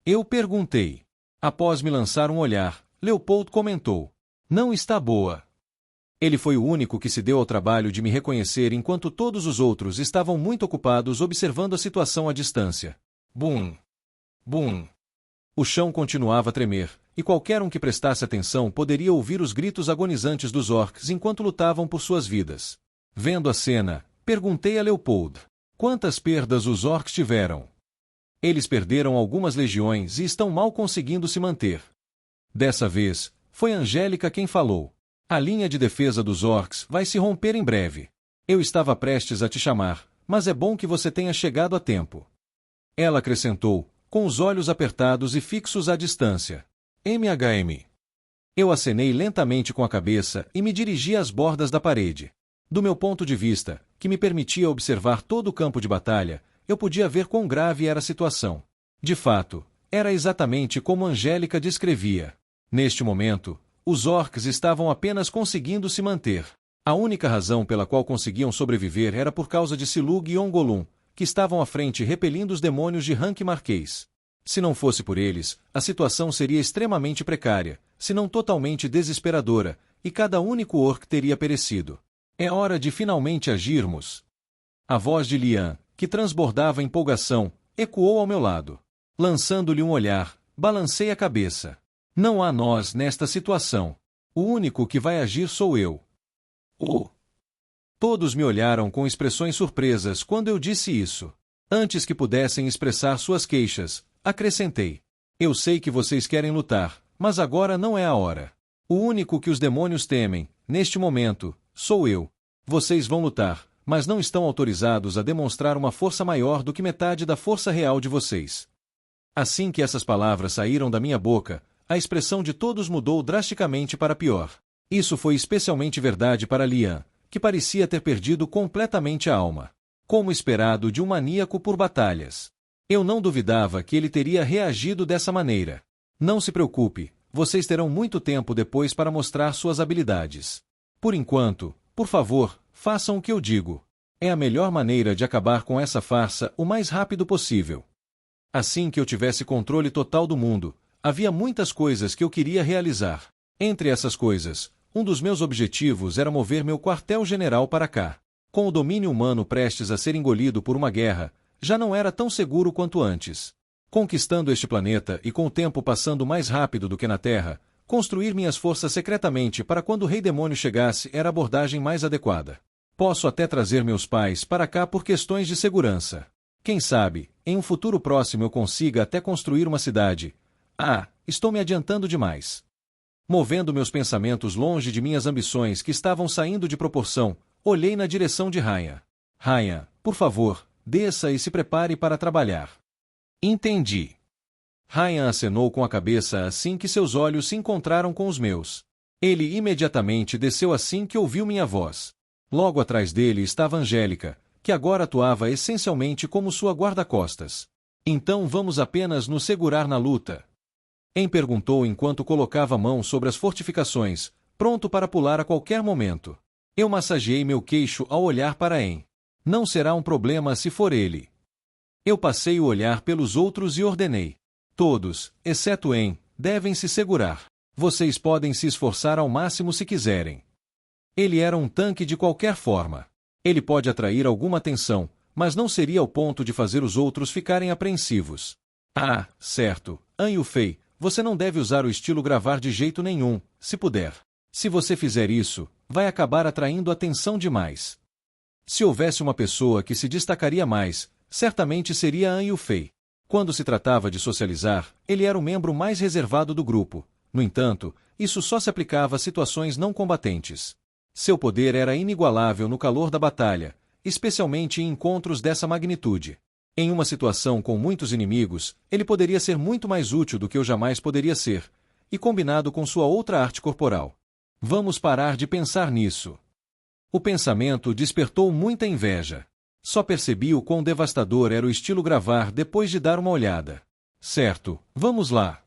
Eu perguntei. Após me lançar um olhar, Leopold comentou. Não está boa. Ele foi o único que se deu ao trabalho de me reconhecer enquanto todos os outros estavam muito ocupados observando a situação à distância. Bum! Bum! O chão continuava a tremer, e qualquer um que prestasse atenção poderia ouvir os gritos agonizantes dos orcs enquanto lutavam por suas vidas. Vendo a cena, perguntei a Leopold. Quantas perdas os orcs tiveram? Eles perderam algumas legiões e estão mal conseguindo se manter. Dessa vez, foi Angélica quem falou. A linha de defesa dos orcs vai se romper em breve. Eu estava prestes a te chamar, mas é bom que você tenha chegado a tempo. Ela acrescentou, com os olhos apertados e fixos à distância. MHM. Eu acenei lentamente com a cabeça e me dirigi às bordas da parede. Do meu ponto de vista, que me permitia observar todo o campo de batalha, eu podia ver quão grave era a situação. De fato, Era exatamente como Angélica descrevia. Neste momento, os orcs estavam apenas conseguindo se manter. A única razão pela qual conseguiam sobreviver era por causa de Silug e Ongolum, que estavam à frente repelindo os demônios de Rank Marquês. Se não fosse por eles, a situação seria extremamente precária, se não totalmente desesperadora, e cada único orc teria perecido. É hora de finalmente agirmos. A voz de Lian, que transbordava empolgação, ecoou ao meu lado. Lançando-lhe um olhar, balancei a cabeça. Não há nós nesta situação. O único que vai agir sou eu. Todos me olharam com expressões surpresas quando eu disse isso. Antes que pudessem expressar suas queixas, acrescentei. Eu sei que vocês querem lutar, mas agora não é a hora. O único que os demônios temem, neste momento, sou eu. Vocês vão lutar, mas não estão autorizados a demonstrar uma força maior do que metade da força real de vocês. Assim que essas palavras saíram da minha boca, a expressão de todos mudou drasticamente para pior. Isso foi especialmente verdade para Lian, que parecia ter perdido completamente a alma. Como esperado de um maníaco por batalhas. Eu não duvidava que ele teria reagido dessa maneira. Não se preocupe, vocês terão muito tempo depois para mostrar suas habilidades. Por enquanto, por favor, façam o que eu digo. É a melhor maneira de acabar com essa farsa o mais rápido possível. Assim que eu tivesse controle total do mundo, havia muitas coisas que eu queria realizar. Entre essas coisas, um dos meus objetivos era mover meu quartel-general para cá. Com o domínio humano prestes a ser engolido por uma guerra, já não era tão seguro quanto antes. Conquistando este planeta e com o tempo passando mais rápido do que na Terra, construir minhas forças secretamente para quando o Rei Demônio chegasse era a abordagem mais adequada. Posso até trazer meus pais para cá por questões de segurança. Quem sabe, em um futuro próximo eu consiga até construir uma cidade. Estou me adiantando demais. Movendo meus pensamentos longe de minhas ambições que estavam saindo de proporção, olhei na direção de Ryan. Ryan, por favor, desça e se prepare para trabalhar. Entendi. Ryan acenou com a cabeça assim que seus olhos se encontraram com os meus. Ele imediatamente desceu assim que ouviu minha voz. Logo atrás dele estava Angélica, que agora atuava essencialmente como sua guarda-costas. Então vamos apenas nos segurar na luta? En perguntou enquanto colocava a mão sobre as fortificações, pronto para pular a qualquer momento. Eu massageei meu queixo ao olhar para En. Não será um problema se for ele. Eu passei o olhar pelos outros e ordenei. Todos, exceto En, devem se segurar. Vocês podem se esforçar ao máximo se quiserem. Ele era um tanque de qualquer forma. Ele pode atrair alguma atenção, mas não seria ao ponto de fazer os outros ficarem apreensivos. Certo, An Yufei, você não deve usar o estilo gravar de jeito nenhum, se puder. Se você fizer isso, vai acabar atraindo atenção demais. Se houvesse uma pessoa que se destacaria mais, certamente seria An Yufei. Quando se tratava de socializar, ele era o membro mais reservado do grupo. No entanto, isso só se aplicava a situações não combatentes. Seu poder era inigualável no calor da batalha, especialmente em encontros dessa magnitude. Em uma situação com muitos inimigos, ele poderia ser muito mais útil do que eu jamais poderia ser, e combinado com sua outra arte corporal. Vamos parar de pensar nisso. O pensamento despertou muita inveja. Só percebi o quão devastador era o estilo gravar depois de dar uma olhada. Certo, vamos lá.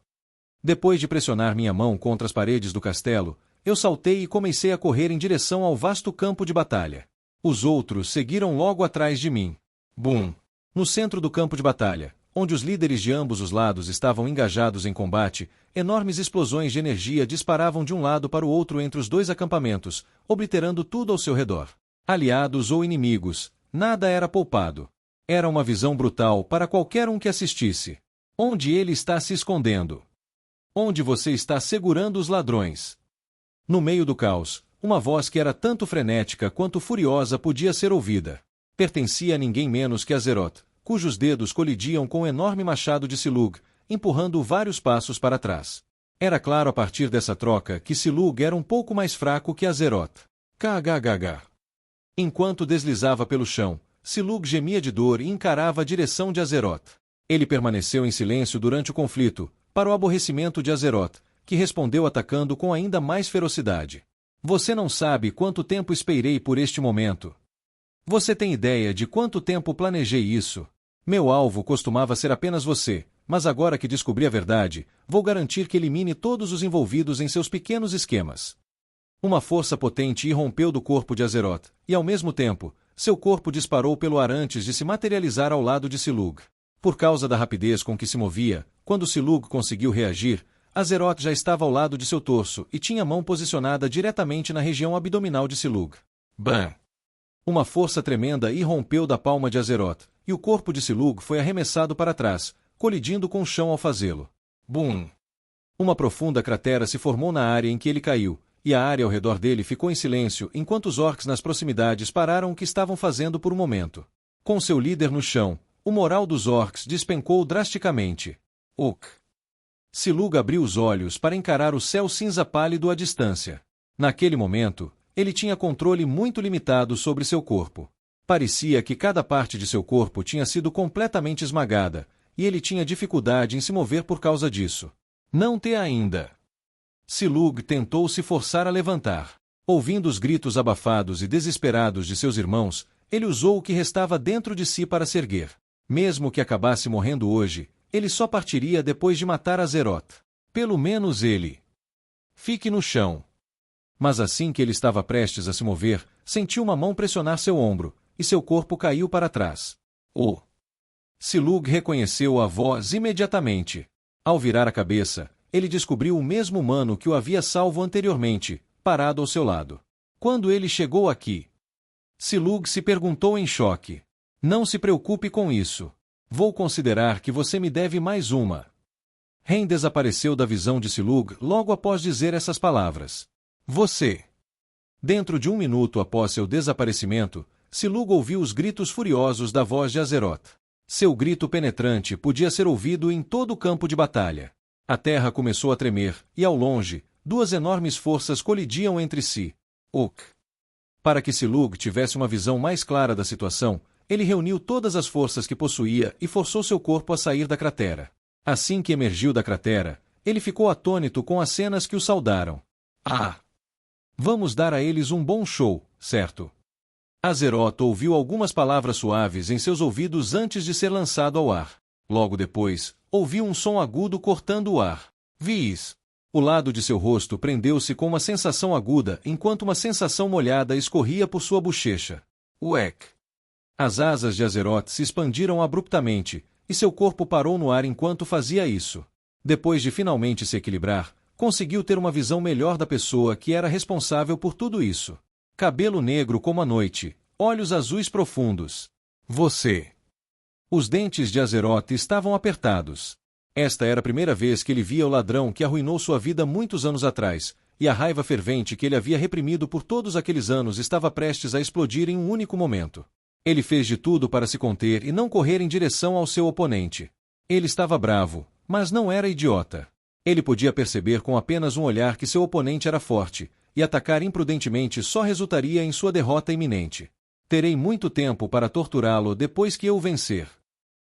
Depois de pressionar minha mão contra as paredes do castelo, eu saltei e comecei a correr em direção ao vasto campo de batalha. Os outros seguiram logo atrás de mim. Bum! No centro do campo de batalha, onde os líderes de ambos os lados estavam engajados em combate, enormes explosões de energia disparavam de um lado para o outro entre os dois acampamentos, obliterando tudo ao seu redor. Aliados ou inimigos, nada era poupado. Era uma visão brutal para qualquer um que assistisse. Onde ele está se escondendo? Onde você está segurando os ladrões? No meio do caos, uma voz que era tanto frenética quanto furiosa podia ser ouvida. Pertencia a ninguém menos que Azeroth, cujos dedos colidiam com o enorme machado de Silug, empurrando-o vários passos para trás. Era claro a partir dessa troca que Silug era um pouco mais fraco que Azeroth. KGGG. Enquanto deslizava pelo chão, Silug gemia de dor e encarava a direção de Azeroth. Ele permaneceu em silêncio durante o conflito, para o aborrecimento de Azeroth, que respondeu atacando com ainda mais ferocidade. Você não sabe quanto tempo esperei por este momento. Você tem ideia de quanto tempo planejei isso? Meu alvo costumava ser apenas você, mas agora que descobri a verdade, vou garantir que elimine todos os envolvidos em seus pequenos esquemas. Uma força potente irrompeu do corpo de Azeroth, e ao mesmo tempo, seu corpo disparou pelo ar antes de se materializar ao lado de Silug. Por causa da rapidez com que se movia, quando Silug conseguiu reagir, Azeroth já estava ao lado de seu torso e tinha a mão posicionada diretamente na região abdominal de Silug. Bam! Uma força tremenda irrompeu da palma de Azeroth, e o corpo de Silug foi arremessado para trás, colidindo com o chão ao fazê-lo. Bum! Uma profunda cratera se formou na área em que ele caiu, e a área ao redor dele ficou em silêncio enquanto os orcs nas proximidades pararam o que estavam fazendo por um momento. Com seu líder no chão, o moral dos orcs despencou drasticamente. Uk! Silug abriu os olhos para encarar o céu cinza pálido à distância. Naquele momento, ele tinha controle muito limitado sobre seu corpo. Parecia que cada parte de seu corpo tinha sido completamente esmagada, e ele tinha dificuldade em se mover por causa disso. Não te ainda. Silug tentou se forçar a levantar. Ouvindo os gritos abafados e desesperados de seus irmãos, ele usou o que restava dentro de si para se erguer. Mesmo que acabasse morrendo hoje, ele só partiria depois de matar Azeroth. Pelo menos ele. Fique no chão. Mas assim que ele estava prestes a se mover, sentiu uma mão pressionar seu ombro, e seu corpo caiu para trás. Oh! Silug reconheceu a voz imediatamente. Ao virar a cabeça, ele descobriu o mesmo humano que o havia salvo anteriormente, parado ao seu lado. Quando ele chegou aqui, Silug se perguntou em choque. Não se preocupe com isso. Vou considerar que você me deve mais uma. Rain desapareceu da visão de Silug logo após dizer essas palavras. Você. Dentro de 1 minuto após seu desaparecimento, Silug ouviu os gritos furiosos da voz de Azeroth. Seu grito penetrante podia ser ouvido em todo o campo de batalha. A terra começou a tremer, e ao longe, 2 enormes forças colidiam entre si. Uk! Para que Silug tivesse uma visão mais clara da situação, ele reuniu todas as forças que possuía e forçou seu corpo a sair da cratera. Assim que emergiu da cratera, ele ficou atônito com as cenas que o saudaram. Ah! Vamos dar a eles um bom show, certo? Azeroth ouviu algumas palavras suaves em seus ouvidos antes de ser lançado ao ar. Logo depois, ouviu um som agudo cortando o ar. Vis! O lado de seu rosto prendeu-se com uma sensação aguda enquanto uma sensação molhada escorria por sua bochecha. Uec! As asas de Azeroth se expandiram abruptamente, e seu corpo parou no ar enquanto fazia isso. Depois de finalmente se equilibrar, conseguiu ter uma visão melhor da pessoa que era responsável por tudo isso. Cabelo negro como a noite, olhos azuis profundos. Você. Os dentes de Azeroth estavam apertados. Esta era a primeira vez que ele via o ladrão que arruinou sua vida muitos anos atrás, e a raiva fervente que ele havia reprimido por todos aqueles anos estava prestes a explodir em um único momento. Ele fez de tudo para se conter e não correr em direção ao seu oponente. Ele estava bravo, mas não era idiota. Ele podia perceber com apenas um olhar que seu oponente era forte, e atacar imprudentemente só resultaria em sua derrota iminente. Terei muito tempo para torturá-lo depois que eu o vencer.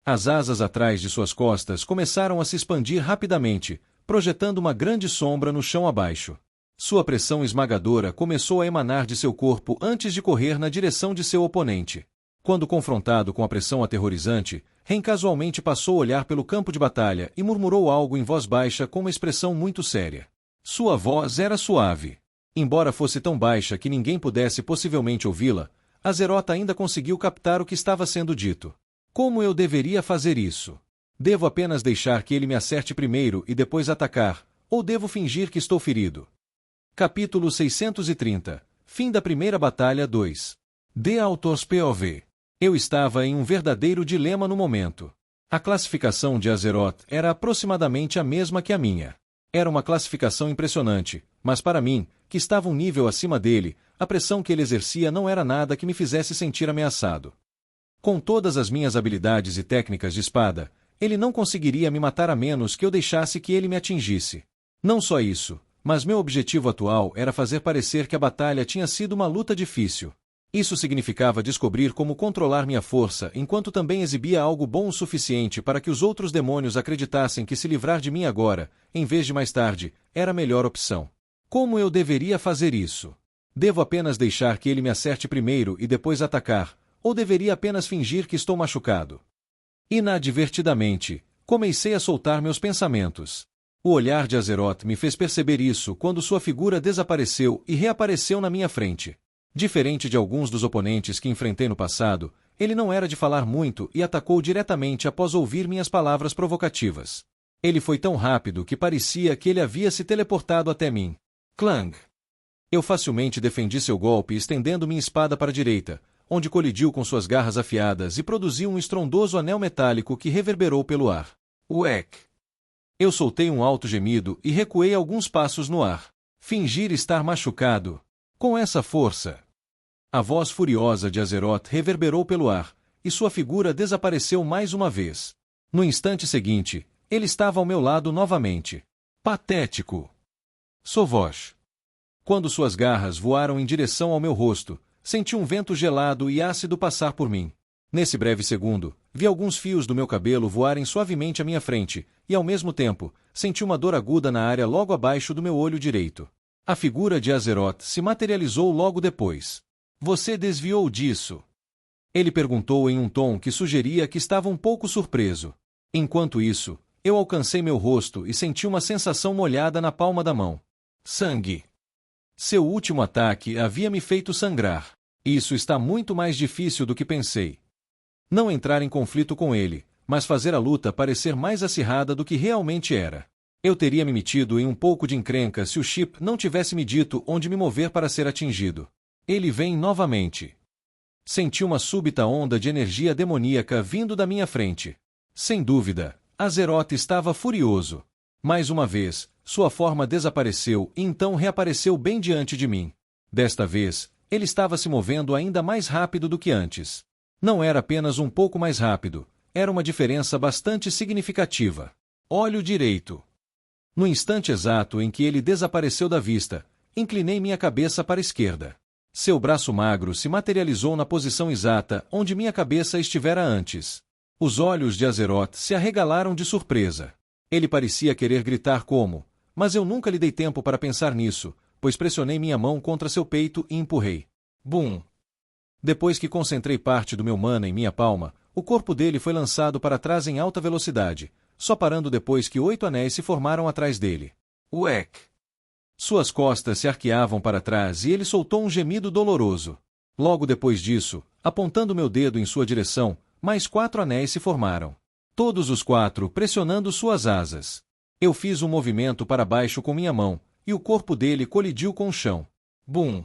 As asas atrás de suas costas começaram a se expandir rapidamente, projetando uma grande sombra no chão abaixo. Sua pressão esmagadora começou a emanar de seu corpo antes de correr na direção de seu oponente. Quando confrontado com a pressão aterrorizante, Rain casualmente passou a olhar pelo campo de batalha e murmurou algo em voz baixa com uma expressão muito séria. Sua voz era suave. Embora fosse tão baixa que ninguém pudesse possivelmente ouvi-la, Azeroth ainda conseguiu captar o que estava sendo dito. Como eu deveria fazer isso? Devo apenas deixar que ele me acerte primeiro e depois atacar, ou devo fingir que estou ferido? Capítulo 630. Fim da Primeira Batalha 2. The Author's POV. Eu estava em um verdadeiro dilema no momento. A classificação de Azeroth era aproximadamente a mesma que a minha. Era uma classificação impressionante, mas para mim, que estava um nível acima dele, a pressão que ele exercia não era nada que me fizesse sentir ameaçado. Com todas as minhas habilidades e técnicas de espada, ele não conseguiria me matar a menos que eu deixasse que ele me atingisse. Não só isso, mas meu objetivo atual era fazer parecer que a batalha tinha sido uma luta difícil. Isso significava descobrir como controlar minha força enquanto também exibia algo bom o suficiente para que os outros demônios acreditassem que se livrar de mim agora, em vez de mais tarde, era a melhor opção. Como eu deveria fazer isso? Devo apenas deixar que ele me acerte primeiro e depois atacar, ou deveria apenas fingir que estou machucado? Inadvertidamente, comecei a soltar meus pensamentos. O olhar de Azeroth me fez perceber isso quando sua figura desapareceu e reapareceu na minha frente. Diferente de alguns dos oponentes que enfrentei no passado, ele não era de falar muito e atacou diretamente após ouvir minhas palavras provocativas. Ele foi tão rápido que parecia que ele havia se teleportado até mim. Clang! Eu facilmente defendi seu golpe estendendo minha espada para a direita, onde colidiu com suas garras afiadas e produziu um estrondoso anel metálico que reverberou pelo ar. Uec! Eu soltei um alto gemido e recuei alguns passos no ar. Fingir estar machucado. Com essa força. A voz furiosa de Azeroth reverberou pelo ar, e sua figura desapareceu mais uma vez. No instante seguinte, ele estava ao meu lado novamente. Patético! Sovosh. Quando suas garras voaram em direção ao meu rosto, senti um vento gelado e ácido passar por mim. Nesse breve segundo, vi alguns fios do meu cabelo voarem suavemente à minha frente, e ao mesmo tempo, senti uma dor aguda na área logo abaixo do meu olho direito. A figura de Azeroth se materializou logo depois. Você desviou disso? Ele perguntou em um tom que sugeria que estava um pouco surpreso. Enquanto isso, eu alcancei meu rosto e senti uma sensação molhada na palma da mão. Sangue. Seu último ataque havia me feito sangrar. Isso está muito mais difícil do que pensei. Não entrar em conflito com ele, mas fazer a luta parecer mais acirrada do que realmente era. Eu teria me metido em um pouco de encrenca se o Chip não tivesse me dito onde me mover para ser atingido. Ele vem novamente. Senti uma súbita onda de energia demoníaca vindo da minha frente. Sem dúvida, Azeroth estava furioso. Mais uma vez, sua forma desapareceu e então reapareceu bem diante de mim. Desta vez, ele estava se movendo ainda mais rápido do que antes. Não era apenas um pouco mais rápido, era uma diferença bastante significativa. Olho direito. No instante exato em que ele desapareceu da vista, inclinei minha cabeça para a esquerda. Seu braço magro se materializou na posição exata onde minha cabeça estivera antes. Os olhos de Azeroth se arregalaram de surpresa. Ele parecia querer gritar como, mas eu nunca lhe dei tempo para pensar nisso, pois pressionei minha mão contra seu peito e empurrei. Bum! Depois que concentrei parte do meu mana em minha palma, o corpo dele foi lançado para trás em alta velocidade, só parando depois que 8 anéis se formaram atrás dele. Uec! Suas costas se arqueavam para trás e ele soltou um gemido doloroso. Logo depois disso, apontando meu dedo em sua direção, mais 4 anéis se formaram. Todos os 4 pressionando suas asas. Eu fiz um movimento para baixo com minha mão, e o corpo dele colidiu com o chão. Bum!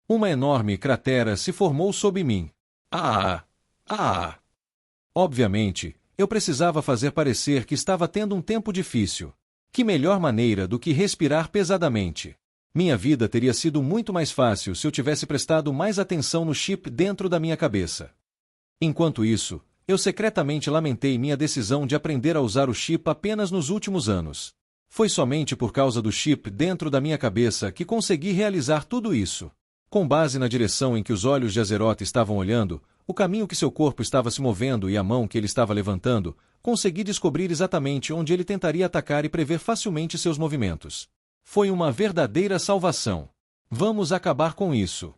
Uma enorme cratera se formou sob mim. Ah! Ah! Obviamente, eu precisava fazer parecer que estava tendo um tempo difícil. Que melhor maneira do que respirar pesadamente? Minha vida teria sido muito mais fácil se eu tivesse prestado mais atenção no chip dentro da minha cabeça. Enquanto isso, eu secretamente lamentei minha decisão de aprender a usar o chip apenas nos últimos anos. Foi somente por causa do chip dentro da minha cabeça que consegui realizar tudo isso. Com base na direção em que os olhos de Azeroth estavam olhando, o caminho que seu corpo estava se movendo e a mão que ele estava levantando, consegui descobrir exatamente onde ele tentaria atacar e prever facilmente seus movimentos. Foi uma verdadeira salvação. Vamos acabar com isso.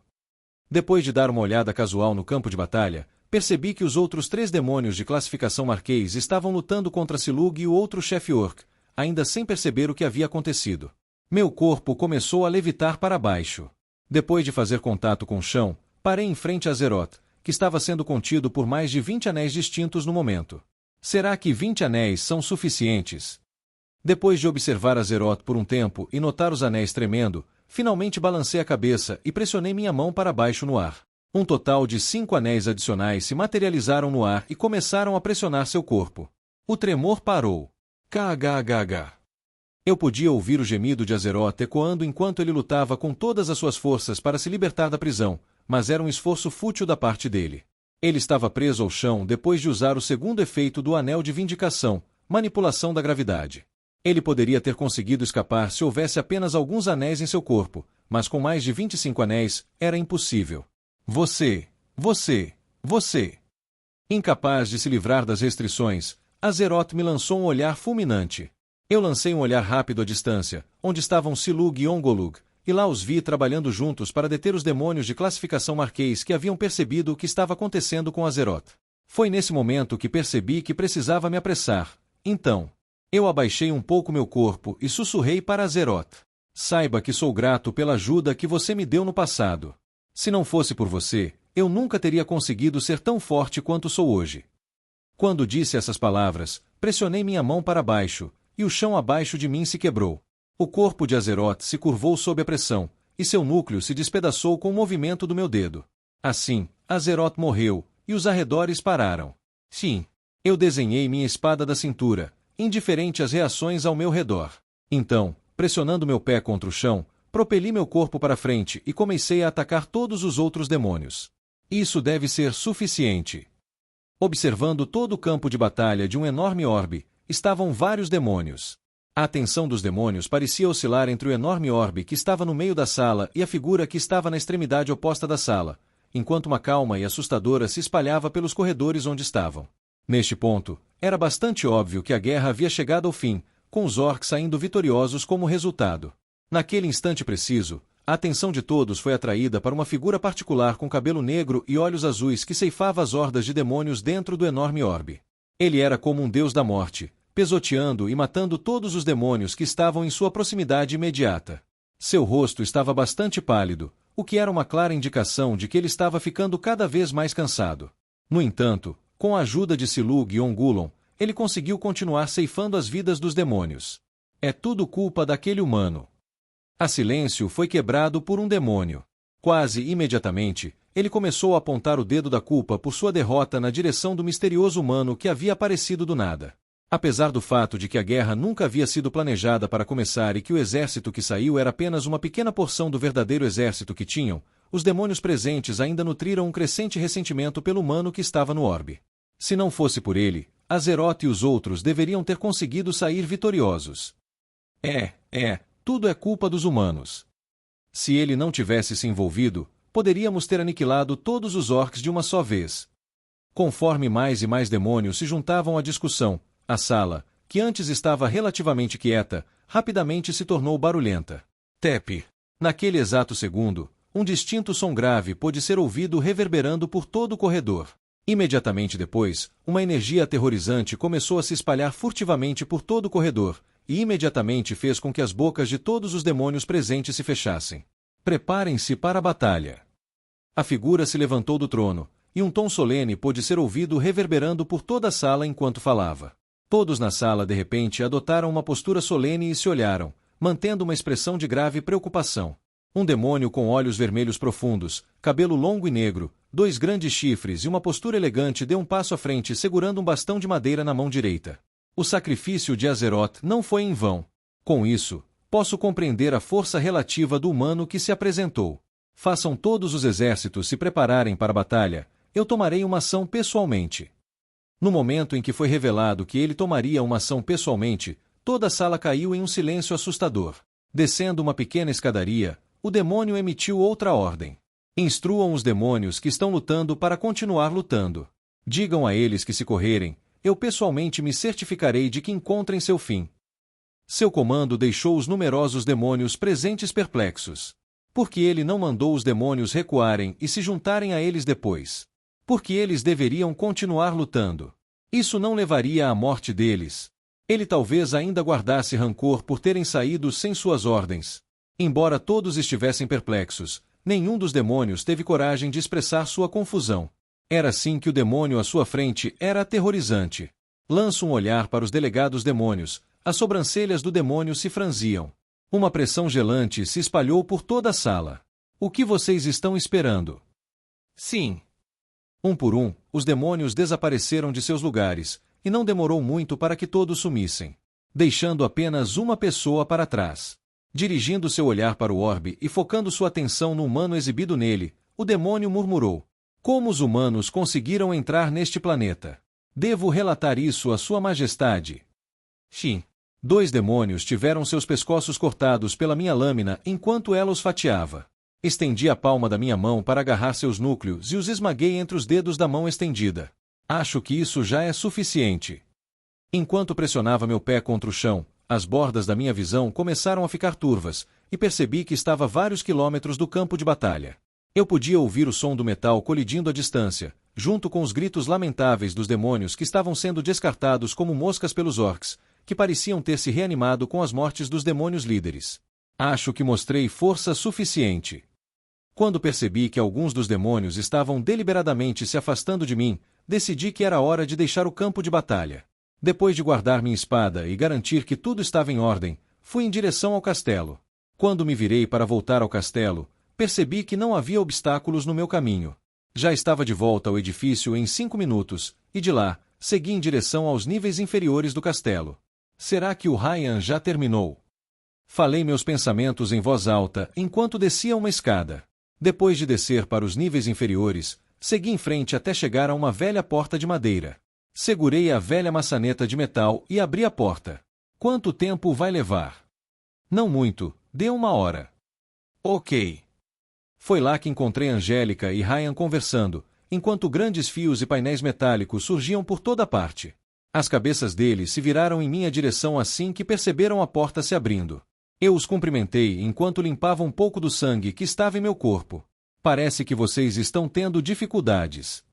Depois de dar uma olhada casual no campo de batalha, percebi que os outros 3 demônios de classificação Marquês estavam lutando contra Silug e o outro chefe Orc, ainda sem perceber o que havia acontecido. Meu corpo começou a levitar para baixo. Depois de fazer contato com o chão, parei em frente a Azeroth, que estava sendo contido por mais de 20 anéis distintos no momento. Será que 20 anéis são suficientes? Depois de observar Azeroth por um tempo e notar os anéis tremendo, finalmente balancei a cabeça e pressionei minha mão para baixo no ar. Um total de 5 anéis adicionais se materializaram no ar e começaram a pressionar seu corpo. O tremor parou. KGHH. Eu podia ouvir o gemido de Azeroth ecoando enquanto ele lutava com todas as suas forças para se libertar da prisão, mas era um esforço fútil da parte dele. Ele estava preso ao chão depois de usar o segundo efeito do Anel de Vindicação, manipulação da gravidade. Ele poderia ter conseguido escapar se houvesse apenas alguns anéis em seu corpo, mas com mais de 25 anéis, era impossível. Você. Incapaz de se livrar das restrições, Azeroth me lançou um olhar fulminante. Eu lancei um olhar rápido à distância, onde estavam Silug e Ongolug, e lá os vi trabalhando juntos para deter os demônios de classificação Marquês que haviam percebido o que estava acontecendo com Azeroth. Foi nesse momento que percebi que precisava me apressar, então. Eu abaixei um pouco meu corpo e sussurrei para Azeroth. Saiba que sou grato pela ajuda que você me deu no passado. Se não fosse por você, eu nunca teria conseguido ser tão forte quanto sou hoje. Quando disse essas palavras, pressionei minha mão para baixo, e o chão abaixo de mim se quebrou. O corpo de Azeroth se curvou sob a pressão, e seu núcleo se despedaçou com o movimento do meu dedo. Assim, Azeroth morreu, e os arredores pararam. Sim. Eu desenhei minha espada da cintura, indiferente às reações ao meu redor. Então, pressionando meu pé contra o chão, propeli meu corpo para frente e comecei a atacar todos os outros demônios. Isso deve ser suficiente. Observando todo o campo de batalha de um enorme orbe, estavam vários demônios. A atenção dos demônios parecia oscilar entre o enorme orbe que estava no meio da sala e a figura que estava na extremidade oposta da sala, enquanto uma calma e assustadora se espalhava pelos corredores onde estavam. Neste ponto, era bastante óbvio que a guerra havia chegado ao fim, com os orcs saindo vitoriosos como resultado. Naquele instante preciso, a atenção de todos foi atraída para uma figura particular com cabelo negro e olhos azuis que ceifava as hordas de demônios dentro do enorme orbe. Ele era como um deus da morte, pisoteando e matando todos os demônios que estavam em sua proximidade imediata. Seu rosto estava bastante pálido, o que era uma clara indicação de que ele estava ficando cada vez mais cansado. No entanto, com a ajuda de Silug e Ongulon, ele conseguiu continuar ceifando as vidas dos demônios. É tudo culpa daquele humano. A silêncio foi quebrado por um demônio. Quase imediatamente, ele começou a apontar o dedo da culpa por sua derrota na direção do misterioso humano que havia aparecido do nada. Apesar do fato de que a guerra nunca havia sido planejada para começar e que o exército que saiu era apenas uma pequena porção do verdadeiro exército que tinham, os demônios presentes ainda nutriram um crescente ressentimento pelo humano que estava no orbe. Se não fosse por ele, Azeroth e os outros deveriam ter conseguido sair vitoriosos. Tudo é culpa dos humanos. Se ele não tivesse se envolvido, poderíamos ter aniquilado todos os orcs de uma só vez. Conforme mais e mais demônios se juntavam à discussão, a sala, que antes estava relativamente quieta, rapidamente se tornou barulhenta. Tepe. Naquele exato segundo, um distinto som grave pôde ser ouvido reverberando por todo o corredor. Imediatamente depois, uma energia aterrorizante começou a se espalhar furtivamente por todo o corredor, e imediatamente fez com que as bocas de todos os demônios presentes se fechassem. Preparem-se para a batalha. A figura se levantou do trono, e um tom solene pôde ser ouvido reverberando por toda a sala enquanto falava. Todos na sala de repente adotaram uma postura solene e se olharam, mantendo uma expressão de grave preocupação. Um demônio com olhos vermelhos profundos, cabelo longo e negro, 2 grandes chifres e uma postura elegante deu um passo à frente segurando um bastão de madeira na mão direita. O sacrifício de Azeroth não foi em vão. Com isso, posso compreender a força relativa do humano que se apresentou. Façam todos os exércitos se prepararem para a batalha, eu tomarei uma ação pessoalmente. No momento em que foi revelado que ele tomaria uma ação pessoalmente, toda a sala caiu em um silêncio assustador. Descendo uma pequena escadaria, o demônio emitiu outra ordem. Instruam os demônios que estão lutando para continuar lutando. Digam a eles que se correrem, eu pessoalmente me certificarei de que encontrem seu fim. Seu comando deixou os numerosos demônios presentes perplexos. Por que ele não mandou os demônios recuarem e se juntarem a eles depois? Porque eles deveriam continuar lutando. Isso não levaria à morte deles. Ele talvez ainda guardasse rancor por terem saído sem suas ordens. Embora todos estivessem perplexos, nenhum dos demônios teve coragem de expressar sua confusão. Era assim que o demônio à sua frente era aterrorizante. Lanço um olhar para os delegados demônios, as sobrancelhas do demônio se franziam. Uma pressão gelante se espalhou por toda a sala. O que vocês estão esperando? Sim. Um por um, os demônios desapareceram de seus lugares, e não demorou muito para que todos sumissem, deixando apenas uma pessoa para trás. Dirigindo seu olhar para o orbe e focando sua atenção no humano exibido nele, o demônio murmurou: como os humanos conseguiram entrar neste planeta? Devo relatar isso a Sua Majestade. Sim. 2 demônios tiveram seus pescoços cortados pela minha lâmina enquanto ela os fatiava. Estendi a palma da minha mão para agarrar seus núcleos e os esmaguei entre os dedos da mão estendida. Acho que isso já é suficiente. Enquanto pressionava meu pé contra o chão, as bordas da minha visão começaram a ficar turvas, e percebi que estava a vários quilômetros do campo de batalha. Eu podia ouvir o som do metal colidindo à distância, junto com os gritos lamentáveis dos demônios que estavam sendo descartados como moscas pelos orcs, que pareciam ter se reanimado com as mortes dos demônios líderes. Acho que mostrei força suficiente. Quando percebi que alguns dos demônios estavam deliberadamente se afastando de mim, decidi que era hora de deixar o campo de batalha. Depois de guardar minha espada e garantir que tudo estava em ordem, fui em direção ao castelo. Quando me virei para voltar ao castelo, percebi que não havia obstáculos no meu caminho. Já estava de volta ao edifício em 5 minutos, e de lá, segui em direção aos níveis inferiores do castelo. Será que o Ryan já terminou? Falei meus pensamentos em voz alta enquanto descia uma escada. Depois de descer para os níveis inferiores, segui em frente até chegar a uma velha porta de madeira. Segurei a velha maçaneta de metal e abri a porta. Quanto tempo vai levar? Não muito, dê 1 hora. Ok. Foi lá que encontrei Angélica e Ryan conversando, enquanto grandes fios e painéis metálicos surgiam por toda parte. As cabeças deles se viraram em minha direção assim que perceberam a porta se abrindo. Eu os cumprimentei enquanto limpava um pouco do sangue que estava em meu corpo. Parece que vocês estão tendo dificuldades.